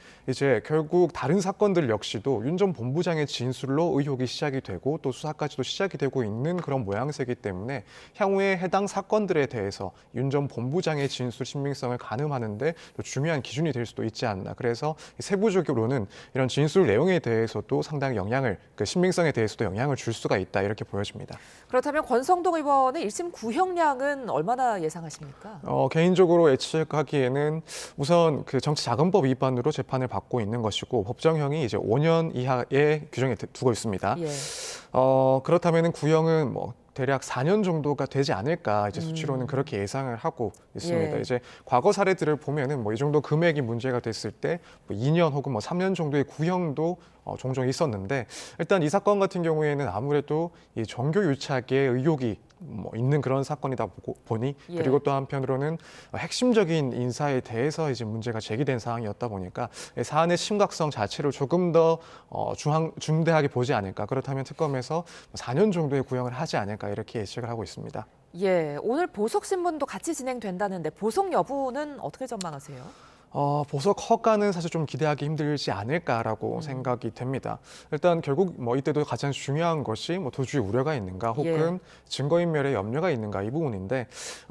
결국 다른 사건들 역시도 윤 전 본부장의 진술로 의혹이 시작이 되고 또 수사까지도 시작이 되고 있는 그런 모양새이기 때문에 향후에 해당 사건들에 대해서 윤 전 본부장의 진술 신빙성을 가늠하는데 중요한 기준이 될 수도 있지 않나. 그래서 세부적으로는 이런 진술 내용에 대해서도 상당히 그 신빙성에 대해서도 영향을 줄 수가 있다, 이렇게 보여집니다. 그렇다면 권성동 의원의 1심 구형량은 얼마나 예상하십니까? 개인적으로 예측하기에는 우선 그 정치자금법 위반으로 재판을 받고 있는 것이고 법정형이 5년 이하의 규정에 두고 있습니다. 그렇다면 구형은 대략 4년 정도가 되지 않을까 수치로는 그렇게 예상을 하고 있습니다. 과거 사례들을 보면은 이 정도 금액이 문제가 됐을 때 2년 혹은 3년 정도의 구형도 종종 있었는데, 일단 이 사건 같은 경우에는 아무래도 이 종교 유착의 의혹이 있는 그런 사건이다 보니, 그리고 또 한편으로는 핵심적인 인사에 대해서 문제가 제기된 상황이었다 보니까 사안의 심각성 자체를 조금 더 중대하게 보지 않을까. 그렇다면 특검에서 4년 정도의 구형을 하지 않을까, 이렇게 예측을 하고 있습니다. 오늘 보석 신문도 같이 진행된다는데 보석 여부는 어떻게 전망하세요? 보석 허가는 사실 좀 기대하기 힘들지 않을까라고 생각이 됩니다. 일단 결국 이때도 가장 중요한 것이 도주의 우려가 있는가 혹은 증거인멸에 염려가 있는가, 이 부분인데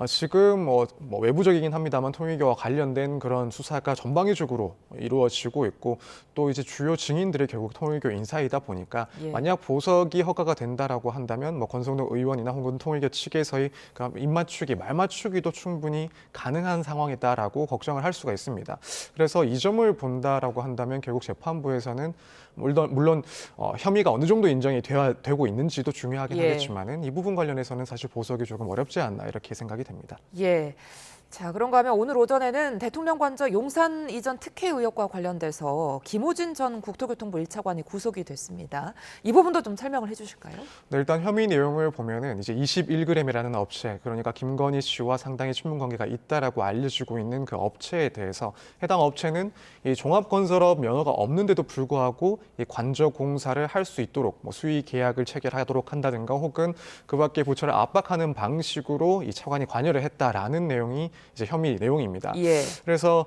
지금 외부적이긴 합니다만 통일교와 관련된 그런 수사가 전방위적으로 이루어지고 있고, 또 주요 증인들이 결국 통일교 인사이다 보니까 만약 보석이 허가가 된다라고 한다면 권성동 의원이나 혹은 통일교 측에서의 입맞추기, 말맞추기도 충분히 가능한 상황이다라고 걱정을 할 수가 있습니다. 그래서 이 점을 본다라고 한다면 결국 재판부에서는 물론 혐의가 어느 정도 인정이 되고 있는지도 중요하긴 하겠지만은 이 부분 관련해서는 사실 보석이 조금 어렵지 않나, 이렇게 생각이 됩니다. 자, 그런가 하면 오늘 오전에는 대통령 관저 용산 이전 특혜 의혹과 관련돼서 김호진 전 국토교통부 1차관이 구속이 됐습니다. 이 부분도 좀 설명을 해주실까요? 네, 일단 혐의 내용을 보면은 21g이라는 업체, 그러니까 김건희 씨와 상당히 친분 관계가 있다라고 알려지고 있는 그 업체에 대해서 해당 업체는 이 종합건설업 면허가 없는데도 불구하고 이 관저 공사를 할 수 있도록 수의 계약을 체결하도록 한다든가 혹은 그밖에 부처를 압박하는 방식으로 이 차관이 관여를 했다라는 내용이 혐의 내용입니다. 그래서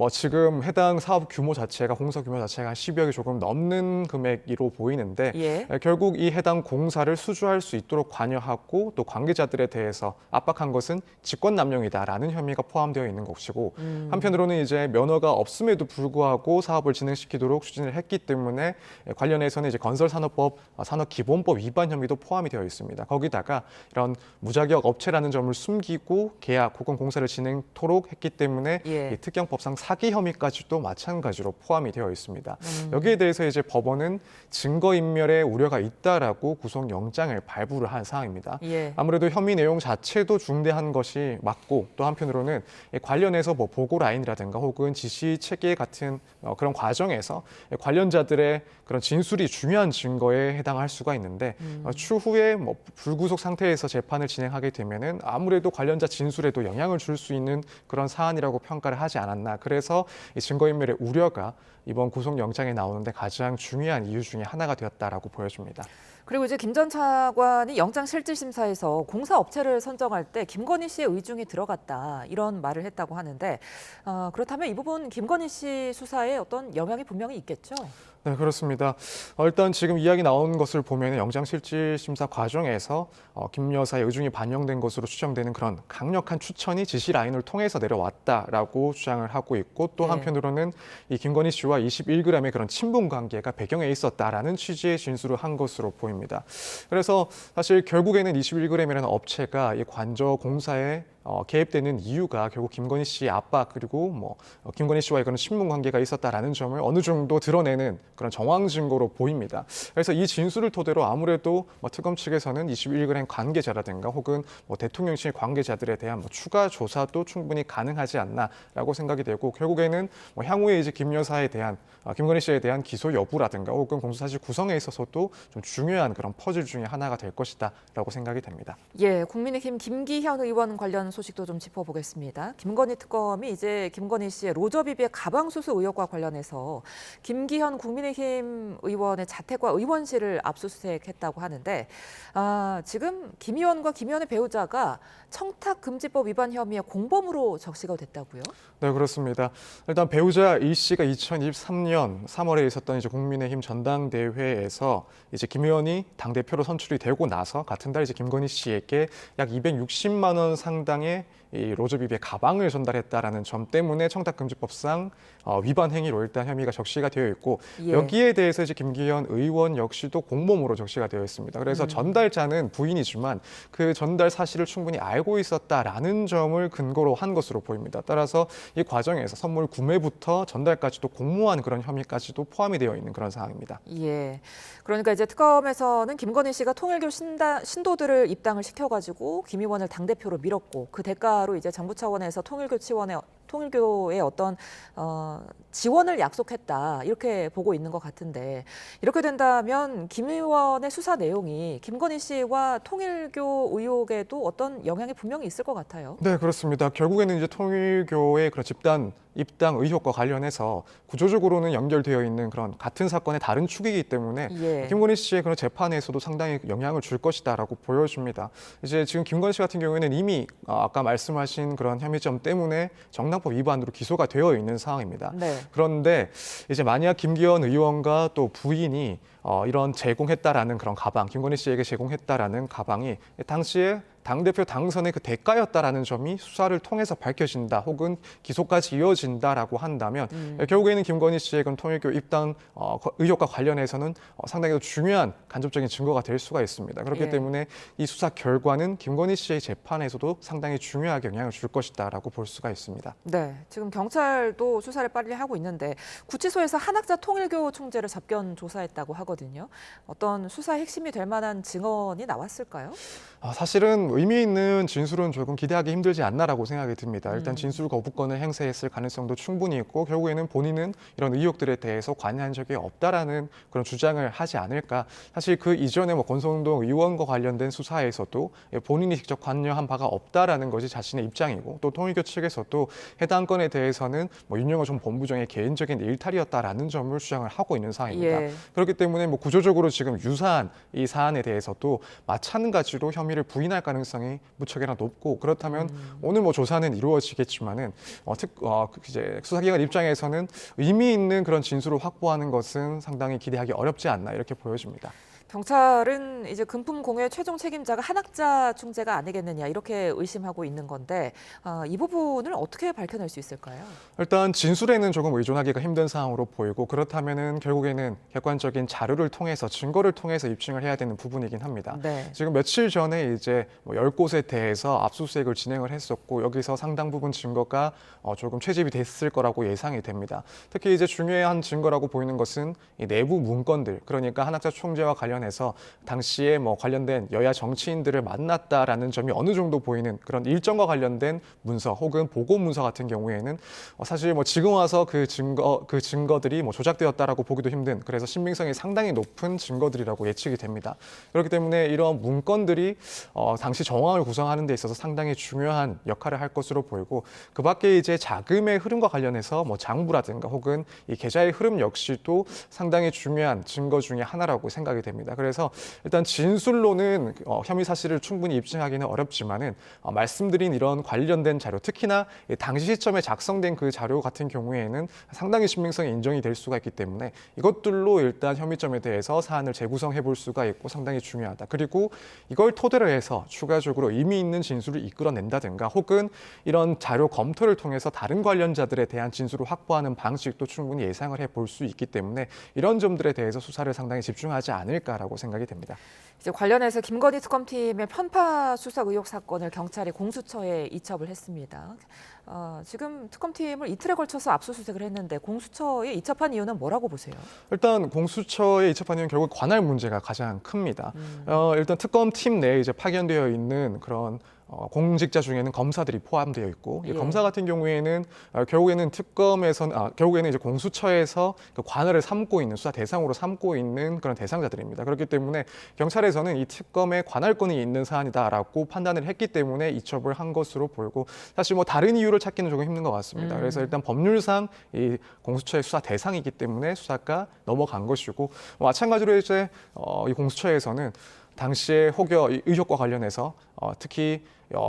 지금 해당 사업 규모 자체가, 공사 규모 자체가 한 10여억이 조금 넘는 금액으로 보이는데 결국 이 해당 공사를 수주할 수 있도록 관여하고 또 관계자들에 대해서 압박한 것은 직권남용이다라는 혐의가 포함되어 있는 것이고, 한편으로는 면허가 없음에도 불구하고 사업을 진행시키도록 추진을 했기 때문에 관련해서는 건설산업법, 산업기본법 위반 혐의도 포함이 되어 있습니다. 거기다가 이런 무자격 업체라는 점을 숨기고 계약 혹은 공사를 진행토록 했기 때문에 이 특경법상 사기 혐의까지도 마찬가지로 포함이 되어 있습니다. 여기에 대해서 법원은 증거인멸의 우려가 있다라고 구속영장을 발부를 한 사항입니다. 아무래도 혐의 내용 자체도 중대한 것이 맞고, 또 한편으로는 관련해서 보고 라인이라든가 혹은 지시 체계 같은 그런 과정에서 관련자들의 그런 진술이 중요한 증거에 해당할 수가 있는데 추후에 불구속 상태에서 재판을 진행하게 되면은 아무래도 관련자 진술에도 영향을 줄 줄 수 있는 그런 사안이라고 평가를 하지 않았나. 그래서 이 증거인멸의 우려가 이번 구속영장에 나오는데 가장 중요한 이유 중에 하나가 되었다라고 보여집니다. 그리고 이제 김 전 차관이 영장실질심사에서 공사업체를 선정할 때 김건희 씨의 의중이 들어갔다 이런 말을 했다고 하는데 그렇다면 이 부분 김건희 씨 수사에 어떤 영향이 분명히 있겠죠? 네, 그렇습니다. 일단 지금 이야기 나온 것을 보면 영장실질심사 과정에서 김 여사의 의중이 반영된 것으로 추정되는 그런 강력한 추천이 지시 라인을 통해서 내려왔다라고 주장을 하고 있고 또 한편으로는 이 김건희 씨와 21g의 그런 친분 관계가 배경에 있었다라는 취지의 진술을 한 것으로 보입니다. 그래서 사실 결국에는 21g이라는 업체가 이 관저 공사에 개입되는 이유가 결국 김건희 씨의 아빠 그리고 김건희 씨와의 그런 친분 관계가 있었다라는 점을 어느 정도 드러내는 그런 정황 증거로 보입니다. 그래서 이 진술을 토대로 아무래도 특검 측에서는 21g 관계자라든가 혹은 대통령실 관계자들에 대한 추가 조사도 충분히 가능하지 않나라고 생각이 되고 결국에는 향후에 이제 김 여사에 대한 김건희 씨에 대한 기소 여부라든가 혹은 공소사실 구성에 있어서도 좀 중요한 그런 퍼즐 중에 하나가 될 것이다라고 생각이 됩니다. 예, 국민의힘 김기현 의원 관련 소식도 좀 짚어보겠습니다. 김건희 특검이 이제 김건희 씨의 로저비비의 가방 수수 의혹과 관련해서 김기현 국민의힘 의원의 자택과 의원실을 압수수색했다고 하는데 지금 김 의원과 김 의원의 배우자가 청탁금지법 위반 혐의의 공범으로 적시가 됐다고요? 네, 그렇습니다. 일단 배우자 이 씨가 2023년 3월에 있었던 이제 국민의힘 전당대회에서 이제 김 의원이 당대표로 선출이 되고 나서 같은 달 이제 김건희 씨에게 약 260만 원 상당의 이 로저비비의 가방을 전달했다라는 점 때문에 청탁금지법상 위반 행위로 일단 혐의가 적시가 되어 있고 여기에 대해서 이제 김기현 의원 역시도 공범으로 적시가 되어 있습니다. 그래서 전달자는 부인이지만 그 전달 사실을 충분히 알고 있었다라는 점을 근거로 한 것으로 보입니다. 따라서 이 과정에서 선물 구매부터 전달까지도 공모한 그런 혐의까지도 포함이 되어 있는 그런 상황입니다. 예. 그러니까 이제 특검에서는 김건희 씨가 통일교 신도들을 입당을 시켜가지고 김 의원을 당대표로 밀었고 그 대가로 이제 정부 차원에서 통일교의 어떤 지원을 약속했다 이렇게 보고 있는 것 같은데 이렇게 된다면 김 의원의 수사 내용이 김건희 씨와 통일교 의혹에도 어떤 영향이 분명히 있을 것 같아요. 네, 그렇습니다. 결국에는 이제 통일교의 그런 집단 입당 의혹과 관련해서 구조적으로는 연결되어 있는 그런 같은 사건의 다른 축이기 때문에 김건희 씨의 그런 재판에서도 상당히 영향을 줄 것이다라고 보여집니다. 이제 지금 김건희 씨 같은 경우에는 이미 아까 말씀하신 그런 혐의점 때문에 정당법 위반으로 기소가 되어 있는 상황입니다. 네. 그런데 이제 만약 김기현 의원과 또 부인이 이런 제공했다라는 그런 가방, 김건희 씨에게 제공했다라는 가방이 당시에 당대표 당선의 그 대가였다라는 점이 수사를 통해서 밝혀진다 혹은 기소까지 이어진다라고 한다면 결국에는 김건희 씨의 그런 통일교 입당 의혹과 관련해서는 상당히 중요한 간접적인 증거가 될 수가 있습니다. 그렇기 때문에 이 수사 결과는 김건희 씨의 재판에서도 상당히 중요하게 영향을 줄 것이다라고 볼 수가 있습니다. 네, 지금 경찰도 수사를 빨리 하고 있는데 구치소에서 한학자 통일교 총재를 접견 조사했다고 하거든요. 어떤 수사의 핵심이 될 만한 증언이 나왔을까요? 사실은 의미 있는 진술은 조금 기대하기 힘들지 않나라고 생각이 듭니다. 일단 진술 거부권을 행사했을 가능성도 충분히 있고 결국에는 본인은 이런 의혹들에 대해서 관여한 적이 없다라는 그런 주장을 하지 않을까. 사실 그 이전에 권성동 의원과 관련된 수사에서도 본인이 직접 관여한 바가 없다라는 것이 자신의 입장이고 또 통일교 측에서도 해당 건에 대해서는 윤영호 전 본부장의 개인적인 일탈이었다라는 점을 주장을 하고 있는 상황입니다. 그렇기 때문에 구조적으로 지금 유사한 이 사안에 대해서도 마찬가지로 혐의를 부인할 가능성이 무척이나 높고 그렇다면 오늘 조사는 이루어지겠지만은 이제 수사기관 입장에서는 의미 있는 그런 진술을 확보하는 것은 상당히 기대하기 어렵지 않나 이렇게 보여집니다. 경찰은 이제 금품 공여의 최종 책임자가 한학자 총재가 아니겠느냐 이렇게 의심하고 있는 건데 이 부분을 어떻게 밝혀낼 수 있을까요? 일단 진술에는 조금 의존하기가 힘든 상황으로 보이고 그렇다면은 결국에는 객관적인 자료를 통해서 증거를 통해서 입증을 해야 되는 부분이긴 합니다. 지금 며칠 전에 이제 10곳에 대해서 압수수색을 진행을 했었고 여기서 상당 부분 증거가 조금 채집이 됐을 거라고 예상이 됩니다. 특히 이제 중요한 증거라고 보이는 것은 이 내부 문건들 그러니까 한학자 총재와 관련해 관련해서 당시에 뭐 관련된 여야 정치인들을 만났다라는 점이 어느 정도 보이는 그런 일정과 관련된 문서 혹은 보고 문서 같은 경우에는 사실 뭐 지금 와서 그 증거들이 뭐 조작되었다라고 보기도 힘든, 그래서 신빙성이 상당히 높은 증거들이라고 예측이 됩니다. 그렇기 때문에 이런 문건들이 당시 정황을 구성하는 데 있어서 상당히 중요한 역할을 할 것으로 보이고, 그 밖에 이제 자금의 흐름과 관련해서 뭐 장부라든가 혹은 이 계좌의 흐름 역시도 상당히 중요한 증거 중에 하나라고 생각이 됩니다. 그래서 일단 진술로는 혐의 사실을 충분히 입증하기는 어렵지만은 말씀드린 이런 관련된 자료, 특히나 당시 시점에 작성된 그 자료 같은 경우에는 상당히 신빙성이 인정이 될 수가 있기 때문에 이것들로 일단 혐의점에 대해서 사안을 재구성해 볼 수가 있고 상당히 중요하다. 그리고 이걸 토대로 해서 추가적으로 의미 있는 진술을 이끌어낸다든가 혹은 이런 자료 검토를 통해서 다른 관련자들에 대한 진술을 확보하는 방식도 충분히 예상을 해볼 수 있기 때문에 이런 점들에 대해서 수사를 상당히 집중하지 않을까라고 생각이 됩니다. 이제 관련해서 김건희 특검팀의 편파 수사 의혹 사건을 경찰이 공수처에 이첩을 했습니다. 지금 특검팀을 이틀에 걸쳐서 압수수색을 했는데 공수처에 이첩한 이유는 뭐라고 보세요? 일단 공수처에 이첩한 이유는 결국 관할 문제가 가장 큽니다. 일단 특검팀 내에 이제 파견되어 있는 그런 공직자 중에는 검사들이 포함되어 있고, 이 검사 같은 경우에는 결국에는 결국에는 이제 공수처에서 그 관할을 삼고 있는, 수사 대상으로 삼고 있는 그런 대상자들입니다. 그렇기 때문에 경찰에서는 이 특검에 관할권이 있는 사안이다라고 판단을 했기 때문에 이첩을 한 것으로 보이고, 사실 뭐 다른 이유를 찾기는 조금 힘든 것 같습니다. 그래서 일단 법률상 이 공수처의 수사 대상이기 때문에 수사가 넘어간 것이고, 마찬가지로 이제 이 공수처에서는 당시의 의혹과 관련해서 특히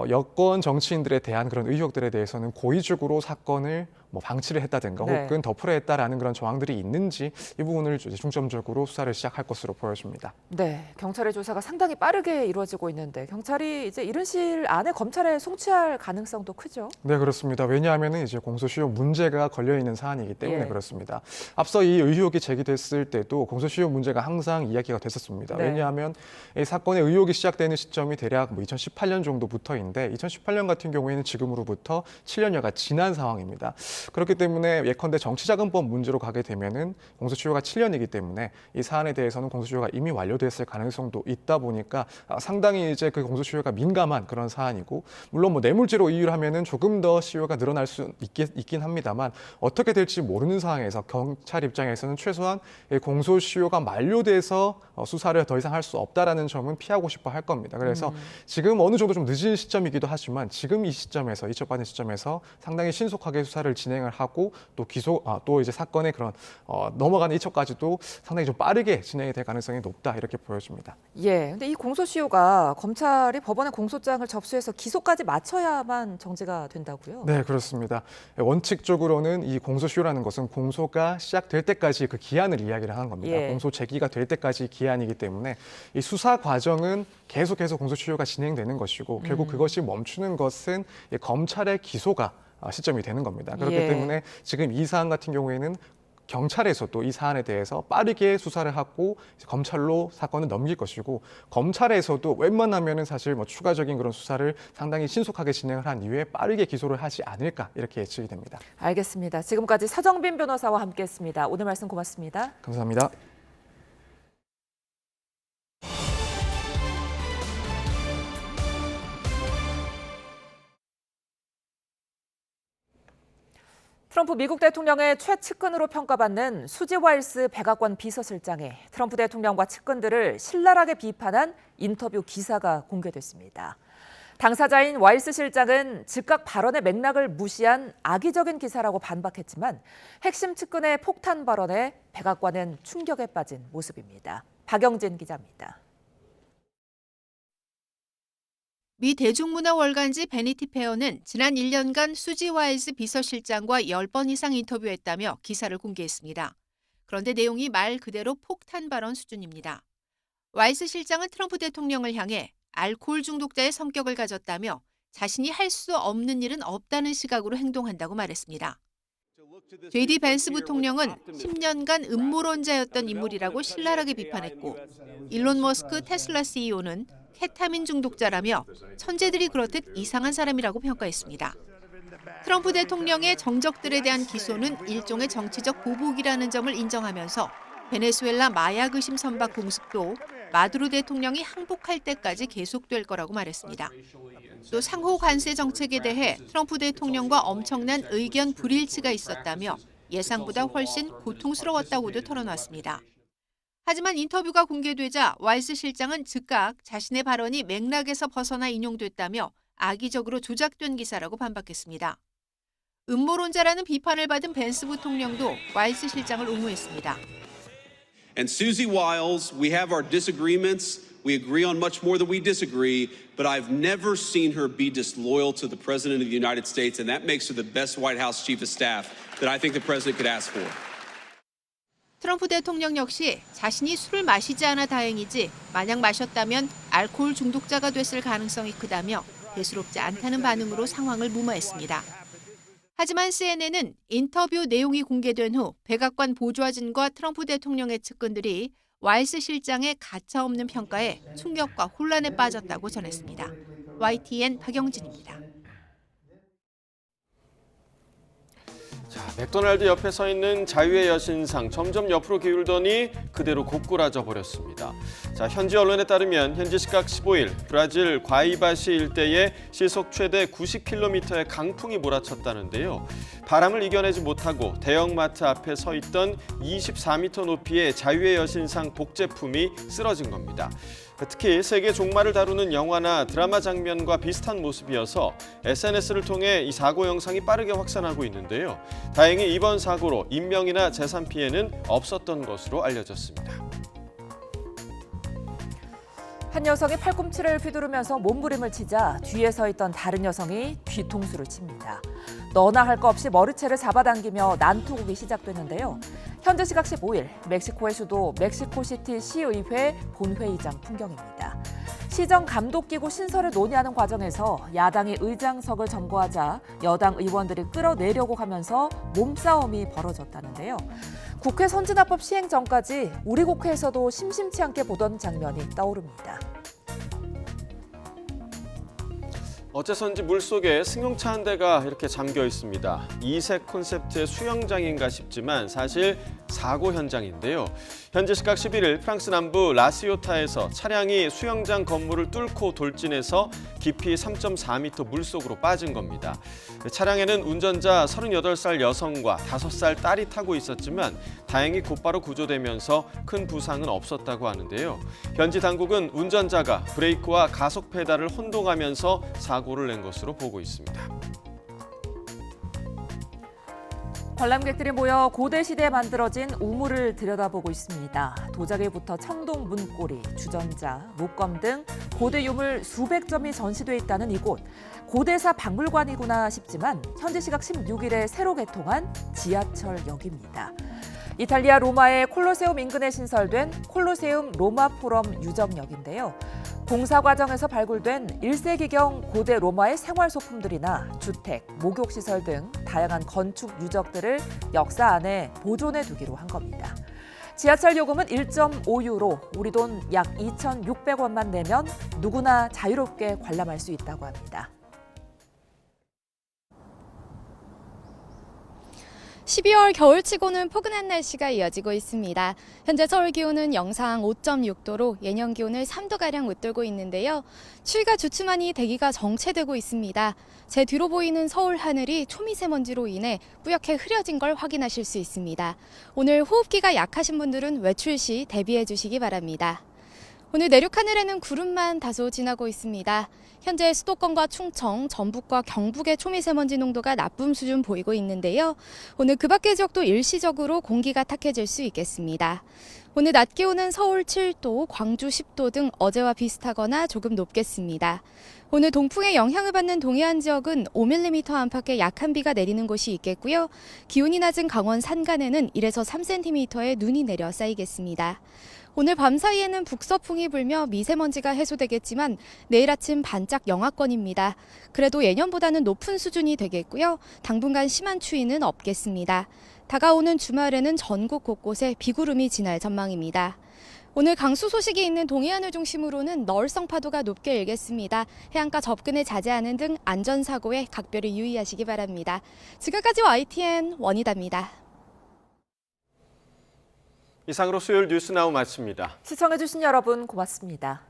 여권 정치인들에 대한 그런 의혹들에 대해서는 고의적으로 사건을 뭐 방치를 했다든가 혹은 덮으려 했다라는 그런 정황들이 있는지 이 부분을 중점적으로 수사를 시작할 것으로 보여집니다. 네, 경찰의 조사가 상당히 빠르게 이루어지고 있는데 경찰이 이제 이른 시일 안에 검찰에 송치할 가능성도 크죠? 네, 그렇습니다. 왜냐하면 이제 공소시효 문제가 걸려 있는 사안이기 때문에 그렇습니다. 앞서 이 의혹이 제기됐을 때도 공소시효 문제가 항상 이야기가 됐었습니다. 왜냐하면 이 사건의 의혹이 시작되는 시점이 대략 2018년 정도부터인데 2018년 같은 경우에는 지금으로부터 7년여가 지난 상황입니다. 그렇기 때문에 예컨대 정치자금법 문제로 가게 되면은 공소시효가 7년이기 때문에 이 사안에 대해서는 공소시효가 이미 완료됐을 가능성도 있다 보니까 상당히 이제 그 공소시효가 민감한 그런 사안이고, 물론 뭐 뇌물죄로 이유를 하면은 조금 더 시효가 늘어날 수 있긴 합니다만 어떻게 될지 모르는 상황에서 경찰 입장에서는 최소한 공소시효가 만료돼서 수사를 더 이상 할 수 없다라는 점은 피하고 싶어 할 겁니다. 그래서 지금 어느 정도 좀 늦은 시점이기도 하지만 지금 이 시점에서 이첩받은 시점에서 상당히 신속하게 수사를 진행을 하고 또 이제 사건의 그런 넘어가는 이첩까지도 상당히 좀 빠르게 진행이 될 가능성이 높다 이렇게 보여집니다. 예, 근데 이 공소시효가 검찰이 법원에 공소장을 접수해서 기소까지 마쳐야만 정지가 된다고요? 네, 그렇습니다. 원칙적으로는 이 공소시효라는 것은 공소가 시작될 때까지 그 기한을 이야기를 하는 겁니다. 공소 제기가 될 때까지 기한이기 때문에 이 수사 과정은 계속해서 공소시효가 진행되는 것이고 결국 그것이 멈추는 것은 검찰의 기소가 시점이 되는 겁니다. 그렇기 때문에 지금 이 사안 같은 경우에는 경찰에서도 이 사안에 대해서 빠르게 수사를 하고 검찰로 사건을 넘길 것이고, 검찰에서도 웬만하면은 사실 뭐 추가적인 그런 수사를 상당히 신속하게 진행을 한 이후에 빠르게 기소를 하지 않을까 이렇게 예측이 됩니다. 알겠습니다. 지금까지 서정빈 변호사와 함께했습니다. 오늘 말씀 고맙습니다. 감사합니다. 트럼프 미국 대통령의 최측근으로 평가받는 수지 와일스 백악관 비서실장이 트럼프 대통령과 측근들을 신랄하게 비판한 인터뷰 기사가 공개됐습니다. 당사자인 와일스 실장은 즉각 발언의 맥락을 무시한 악의적인 기사라고 반박했지만 핵심 측근의 폭탄 발언에 백악관은 충격에 빠진 모습입니다. 박영진 기자입니다. 미 대중문화 월간지 베니티 페어는 지난 1년간 수지 와일스 비서실장과 10번 이상 인터뷰했다며 기사를 공개했습니다. 그런데 내용이 말 그대로 폭탄 발언 수준입니다. 와일스 실장은 트럼프 대통령을 향해 알코올 중독자의 성격을 가졌다며 자신이 할 수 없는 일은 없다는 시각으로 행동한다고 말했습니다. JD 벤스 부통령은 10년간 음모론자였던 인물이라고 신랄하게 비판했고, 일론 머스크 테슬라 CEO는 케타민 중독자라며 천재들이 그렇듯 이상한 사람이라고 평가했습니다. 트럼프 대통령의 정적들에 대한 기소는 일종의 정치적 보복이라는 점을 인정하면서 베네수엘라 마약 의심 선박 공습도 마두로 대통령이 항복할 때까지 계속될 거라고 말했습니다. 또 상호 관세 정책에 대해 트럼프 대통령과 엄청난 의견 불일치가 있었다며 예상보다 훨씬 고통스러웠다고도 털어놨습니다. 하지만 인터뷰가 공개되자 와이스 실장은 즉각 자신의 발언이 맥락에서 벗어나 인용됐다며 악의적으로 조작된 기사라고 반박했습니다. 음모론자라는 비판을 받은 벤스 부통령도 와이스 실장을 옹호했습니다. And Susie Wiles, we have our disagreements. We agree on much more than we disagree, but I've never seen her be disloyal to the President of the United States, and that makes her the best White House Chief of Staff that I think the President could ask for. 트럼프 대통령 역시 자신이 술을 마시지 않아 다행이지 만약 마셨다면 알코올 중독자가 됐을 가능성이 크다며 대수롭지 않다는 반응으로 상황을 무마했습니다. 하지만 CNN은 인터뷰 내용이 공개된 후 백악관 보좌진과 트럼프 대통령의 측근들이 와이스 실장의 가차없는 평가에 충격과 혼란에 빠졌다고 전했습니다. YTN 박영진입니다. 자, 맥도날드 옆에 서 있는 자유의 여신상 점점 옆으로 기울더니 그대로 고꾸라져 버렸습니다. 자, 현지 언론에 따르면 현지 시각 15일 브라질 과이바시 일대에 시속 최대 90km의 강풍이 몰아쳤다는데요. 바람을 이겨내지 못하고 대형마트 앞에 서 있던 24m 높이의 자유의 여신상 복제품이 쓰러진 겁니다. 특히 세계 종말을 다루는 영화나 드라마 장면과 비슷한 모습이어서 SNS를 통해 이 사고 영상이 빠르게 확산하고 있는데요. 다행히 이번 사고로 인명이나 재산 피해는 없었던 것으로 알려졌습니다. 한 여성이 팔꿈치를 휘두르면서 몸부림을 치자 뒤에 서 있던 다른 여성이 뒤통수를 칩니다. 너나 할 거 없이 머리채를 잡아당기며 난투극이 시작됐는데요. 현재 시각 15일 멕시코의 수도 멕시코시티 시의회 본회의장 풍경입니다. 시정 감독기구 신설을 논의하는 과정에서 야당이 의장석을 점거하자 여당 의원들이 끌어내려고 하면서 몸싸움이 벌어졌다는데요. 국회 선진화법 시행 전까지 우리 국회에서도 심심치 않게 보던 장면이 떠오릅니다. 어째서인지 물속에 승용차 한 대가 이렇게 잠겨 있습니다. 이색 콘셉트의 수영장인가 싶지만 사실 사고 현장인데요. 현지 시각 11일 프랑스 남부 라시오타에서 차량이 수영장 건물을 뚫고 돌진해서 깊이 3.4m 물속으로 빠진 겁니다. 차량에는 운전자 38살 여성과 5살 딸이 타고 있었지만 다행히 곧바로 구조되면서 큰 부상은 없었다고 하는데요. 현지 당국은 운전자가 브레이크와 가속 페달을 혼동하면서 사고를 낸 것으로 보고 있습니다. 관람객들이 모여 고대 시대에 만들어진 우물을 들여다보고 있습니다. 도자기부터 청동 문고리, 주전자, 목검 등 고대 유물 수백 점이 전시돼 있다는 이곳. 고대사 박물관이구나 싶지만 현지 시각 16일에 새로 개통한 지하철역입니다. 이탈리아 로마의 콜로세움 인근에 신설된 콜로세움 로마 포럼 유적역인데요. 공사 과정에서 발굴된 1세기경 고대 로마의 생활소품들이나 주택, 목욕시설 등 다양한 건축 유적들을 역사 안에 보존해 두기로 한 겁니다. 지하철 요금은 1.5유로, 우리 돈 약 2,600원만 내면 누구나 자유롭게 관람할 수 있다고 합니다. 12월 겨울치고는 포근한 날씨가 이어지고 있습니다. 현재 서울 기온은 영상 5.6도로 예년 기온을 3도가량 웃돌고 있는데요. 추위가 주춤하니 대기가 정체되고 있습니다. 제 뒤로 보이는 서울 하늘이 초미세먼지로 인해 뿌옇게 흐려진 걸 확인하실 수 있습니다. 오늘 호흡기가 약하신 분들은 외출 시 대비해 주시기 바랍니다. 오늘 내륙 하늘에는 구름만 다소 지나고 있습니다. 현재 수도권과 충청, 전북과 경북의 초미세먼지 농도가 나쁨 수준 보이고 있는데요. 오늘 그 밖의 지역도 일시적으로 공기가 탁해질 수 있겠습니다. 오늘 낮 기온은 서울 7도, 광주 10도 등 어제와 비슷하거나 조금 높겠습니다. 오늘 동풍의 영향을 받는 동해안 지역은 5mm 안팎의 약한 비가 내리는 곳이 있겠고요. 기온이 낮은 강원 산간에는 1에서 3cm의 눈이 내려 쌓이겠습니다. 오늘 밤 사이에는 북서풍이 불며 미세먼지가 해소되겠지만 내일 아침 반짝 영하권입니다. 그래도 예년보다는 높은 수준이 되겠고요. 당분간 심한 추위는 없겠습니다. 다가오는 주말에는 전국 곳곳에 비구름이 지날 전망입니다. 오늘 강수 소식이 있는 동해안을 중심으로는 너울성 파도가 높게 일겠습니다. 해안가 접근에 자제하는 등 안전사고에 각별히 유의하시기 바랍니다. 지금까지 YTN 원희다입니다. 이상으로 수요일 뉴스나우 마칩니다. 시청해주신 여러분 고맙습니다.